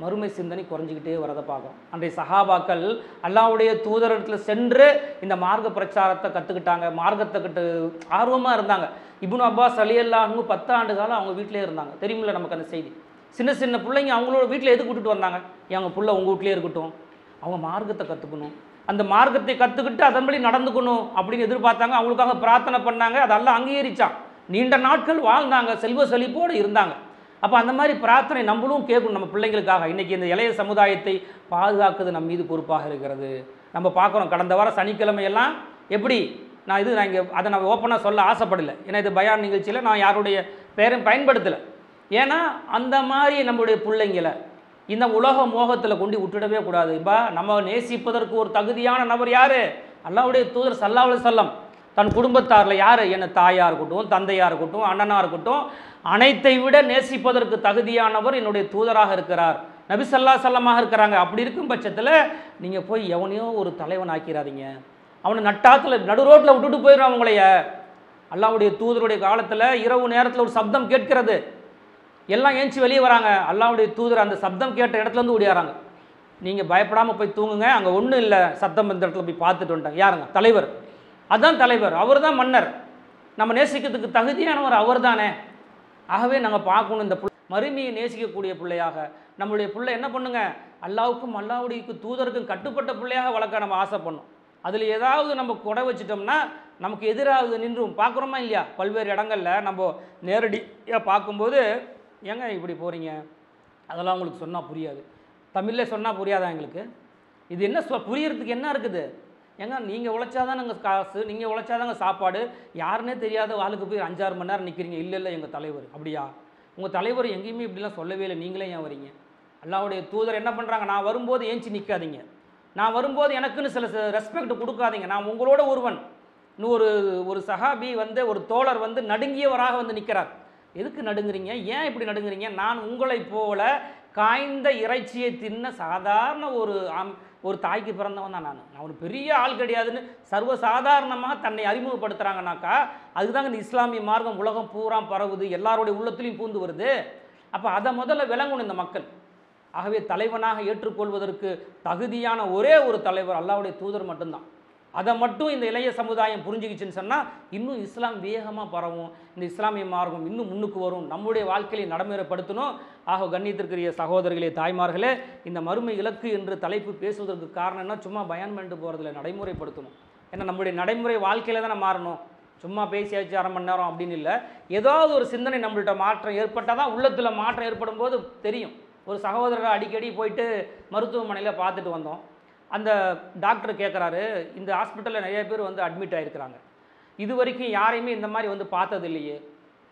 மறுமை சிந்தனை குறைஞ்சிக்கிட்டே வரதை பார்க்குறோம். அன்றைய சஹாபாக்கள் அல்லாஹ்வுடைய தூதரிடத்தில் சென்று இந்த மார்க்க பிரச்சாரத்தை கற்றுக்கிட்டாங்க, மார்க்கத்தை ஆர்வமாக இருந்தாங்க. இப்னு அப்பாஸ் ரலியல்லாஹு அன்ஹு 10 ஆண்டு காலம் அவங்க வீட்டிலே இருந்தாங்க. தெரியுமில்ல நமக்கு அந்த செய்தி. சின்ன சின்ன பிள்ளைங்க அவங்களோட வீட்டில் எதுக்கு விட்டுட்டு வந்தாங்க, எங்கள் பிள்ளை உங்கள் வீட்டிலே இருக்கட்டும், அவங்க மார்க்கத்தை கற்றுக்கணும், அந்த மார்க்கத்தை கற்றுக்கிட்டு அதன்படி நடந்துக்கணும் அப்படின்னு எதிர்பார்த்தாங்க. அவங்களுக்காக பிரார்த்தனை பண்ணாங்க, அதெல்லாம் அங்கீகரித்தான். நீண்ட நாட்கள் வாழ்ந்தாங்க, செல்வ செழிப்போடு இருந்தாங்க. அப்போ அந்த மாதிரி பிரார்த்தனை நம்மளும் கேட்கணும் நம்ம பிள்ளைங்களுக்காக. இன்றைக்கி இந்த இளைய சமுதாயத்தை பாதுகாக்குது நம் மீது பொறுப்பாக இருக்கிறது. நம்ம பார்க்குறோம், கடந்த வாரம் சனிக்கிழமையெல்லாம் எப்படி நான் இங்கே அதை நான் ஓப்பனாக சொல்ல ஆசைப்படலை, ஏன்னா இது பயான் நிகழ்ச்சியில் நான் யாருடைய பேரையும் பயன்படுத்தலை. ஏன்னா அந்த மாதிரி நம்மளுடைய பிள்ளைங்களை இந்த உலக மோகத்தில் கொண்டு விட்டுடவே கூடாது. இப்போ நம்ம நேசிப்பதற்கு ஒரு தகுதியான நபர் யார்? அல்லாஹ்வுடைய தூதர் ஸல்லல்லாஹு அலைஹி வஸல்லம். தன் குடும்பத்தாரில் யார்? என்ன தாயாக இருக்கட்டும், தந்தையாக இருக்கட்டும், அண்ணனாக இருக்கட்டும், அனைத்தை விட நேசிப்பதற்கு தகுதியானவர் என்னுடைய தூதராக இருக்கிறார், நபி ஸல்லல்லாஹு அலைஹி வஸல்லமாக இருக்கிறாங்க. அப்படி இருக்கும் பட்சத்தில் நீங்கள் போய் எவனையோ ஒரு தலைவன் ஆக்கிறாதீங்க, அவனை நட்டாத்தில் நடு ரோட்டில் விட்டுட்டு போயிடும் அவங்களைய. அல்லாஹ்வுடைய தூதருடைய காலத்தில் இரவு நேரத்தில் ஒரு சப்தம் கேட்கிறது, எல்லாம் ஏஞ்சி வெளியே வராங்க. அல்லாஹ்வுடைய தூதர் அந்த சப்தம் கேட்ட இடத்துலேருந்து ஓடியாராங்க. நீங்கள் பயப்படாமல் போய் தூங்குங்க, அங்கே ஒன்றும் இல்லை, சத்தம் இந்த இடத்துல போய் பார்த்துட்டு வந்துட்டாங்க. யாருங்க? தலைவர். அதுதான் தலைவர், அவர் தான் மன்னர், நம்ம நேசிக்கிறதுக்கு தகுதியானவர் அவர் தானே. ஆகவே நாங்கள் பார்க்கணும், இந்த மறுமையை நேசிக்கக்கூடிய பிள்ளையாக நம்மளுடைய பிள்ளை என்ன பண்ணுங்க, அல்லாவுக்கும் அல்லாவுடைய தூதருக்கும் கட்டுப்பட்ட பிள்ளையாக வளர்க்க நம்ம ஆசைப்படணும். அதில் ஏதாவது நம்ம குறை வச்சிட்டோம்னா நமக்கு எதிராக நின்றும் பார்க்குறோமா இல்லையா? பல்வேறு இடங்களில் நம்ம நேரடியாக பார்க்கும்போது, ஏங்க இப்படி போகிறீங்க, அதெல்லாம் உங்களுக்கு சொன்னால் புரியாது, தமிழில் சொன்னால் புரியாதா எங்களுக்கு? இது என்ன புரியறதுக்கு என்ன இருக்குது? ஏங்க நீங்கள் உழைச்சாதான் நாங்கள் காசு, நீங்கள் உழைச்சாதாங்க சாப்பாடு, யாருன்னே தெரியாத ஆளுக்கு போய் 5-6 மணி நேரம் நிற்கிறீங்க. இல்லை இல்லை எங்கள் தலைவர் அப்படியா? உங்கள் தலைவர் எங்கேயுமே இப்படிலாம் சொல்லவே இல்லை, நீங்களே ஏன் வரீங்க? அல்லாஹ்வுடைய தூதர் என்ன பண்ணுறாங்க, நான் வரும்போது ஏஞ்சி நிற்காதீங்க, நான் வரும்போது எனக்குன்னு சில ரெஸ்பெக்ட் கொடுக்காதீங்க, நான் உங்களோட ஒருவன். இன்னும் ஒரு சஹாபி வந்து, ஒரு தோழர் வந்து நடுங்கியவராக வந்து நிற்கிறார். எதுக்கு நடுங்குறீங்க, ஏன் இப்படி நடுங்குறீங்க? நான் உங்களை போல காய்ந்த இறைச்சியை தின்ன சாதாரண ஒரு தாய்க்கு பிறந்தவன் தான் நான் ஒரு பெரிய ஆள் கிடையாதுன்னு சர்வசாதாரணமாக தன்னை அறிமுகப்படுத்துகிறாங்கனாக்கா, அதுதாங்க இந்த இஸ்லாமிய மார்க்கம் உலகம் பூரா பரவுது, எல்லாருடைய உள்ளத்துலையும் பூந்து வருது. அப்போ அதை முதல்ல விளங்கணும் இந்த மக்கள். ஆகவே தலைவனாக ஏற்றுக்கொள்வதற்கு தகுதியான ஒரே ஒரு தலைவர் அல்லாஹ்வுடைய தூதர் மட்டும்தான். அதை மட்டும் இந்த இளைய சமுதாயம் புரிஞ்சுக்கிச்சுன்னு சொன்னால் இன்னும் இஸ்லாம் வேகமாக பரவும், இந்த இஸ்லாமிய மார்க்கம் இன்னும் முன்னுக்கு வரும், நம்முடைய வாழ்க்கையை நடைமுறைப்படுத்தணும். ஆக கண்ணியத்திற்குரிய சகோதரர்களே, தாய்மார்களே, இந்த மறுமை இலக்கு என்று தலைப்பு பேசுவதற்கு காரணம்னா சும்மா பயான் பண்ணிட்டு போகிறதில்ல, நடைமுறைப்படுத்தணும். ஏன்னா நம்முடைய நடைமுறை வாழ்க்கையில் தானே மாறணும். சும்மா பேசியாச்சு 1/2 மணி நேரம் அப்படின்னு இல்லை, ஏதாவது ஒரு சிந்தனை நம்மள்கிட்ட மாற்றம் ஏற்பட்டால் தான் உள்ளத்தில் மாற்றம் ஏற்படும் போது தெரியும். ஒரு சகோதரரை அடிக்கடி போயிட்டு மருத்துவமனையில் பார்த்துட்டு வந்தோம். அந்த டாக்டர் கேட்குறாரு, இந்த ஹாஸ்பிட்டலில் நிறைய பேர் வந்து அட்மிட் ஆகிருக்கிறாங்க, இது வரைக்கும் யாரையுமே இந்த மாதிரி வந்து பார்த்தது இல்லையே.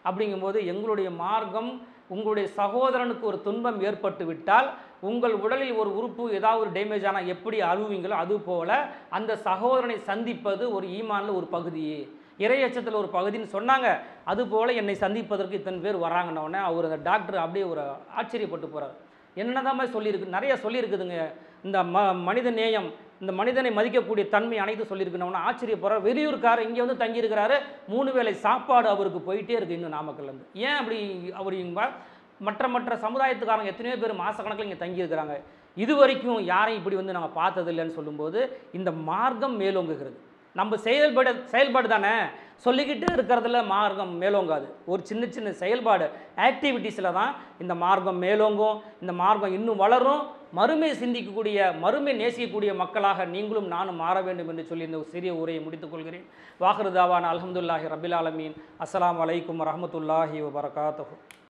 அப்படிங்கும்போது எங்களுடைய மார்க்கம், உங்களுடைய சகோதரனுக்கு ஒரு துன்பம் ஏற்பட்டு விட்டால், உங்கள் உடலில் ஒரு உறுப்பு ஏதாவது ஒரு டேமேஜ் ஆனால் எப்படி அழுவீங்களோ அதுபோல் அந்த சகோதரனை சந்திப்பது ஒரு ஈமானில் ஒரு பகுதியே, இறையச்சத்தில் ஒரு பகுதின்னு சொன்னாங்க. அதுபோல் என்னை சந்திப்பதற்கு இத்தனை பேர் வராங்கன்னொடனே அவர் அந்த டாக்டர் அப்படியே ஒரு ஆச்சரியப்பட்டு போகிறார். என்னதான் மாதிரி சொல்லியிருக்கு, நிறைய சொல்லியிருக்குதுங்க. இந்த மனித நேயம், இந்த மனிதனை மதிக்கக்கூடிய தன்மை அனைத்து சொல்லியிருக்குன்னு ஆச்சரியப்படுறார். வெளியூர்காரர் இங்கே வந்து தங்கியிருக்கிறாரு, 3 வேளை சாப்பாடு அவருக்கு போயிட்டே இருக்குது இன்னும் நாமக்கல்லேருந்து. ஏன் அப்படி அவர் மற்ற சமுதாயத்துக்காரங்க எத்தனையோ பேர் மாதக்கணக்கில் இங்கே தங்கியிருக்கிறாங்க, இது வரைக்கும் யாரையும் இப்படி வந்து நாங்கள் பார்த்ததில்லைன்னு சொல்லும்போது இந்த மார்க்கம் மேலோங்குகிறது. நம்ம செயல்பாடு தானே சொல்லிக்கிட்டு இருக்கிறதுல மார்க்கம் மேலோங்காது. ஒரு சின்ன செயல்பாடு ஆக்டிவிட்டீஸில் தான் இந்த மார்க்கம் மேலோங்கும், இந்த மார்க்கம் இன்னும் வளரும். மறுமை சிந்திக்கக்கூடிய, மறுமை நேசிக்கக்கூடிய மக்களாக நீங்களும் நானும் மாற வேண்டும் என்று சொல்லி இந்த சிறிய உரையை முடித்துக் கொள்கிறேன். வாஹிரு தாவானா அல்ஹம்துலில்லாஹி ரபில் ஆலமீன். அஸ்ஸலாமு அலைக்கும் வரஹ்மத்துல்லாஹி வபரகாத்துஹு.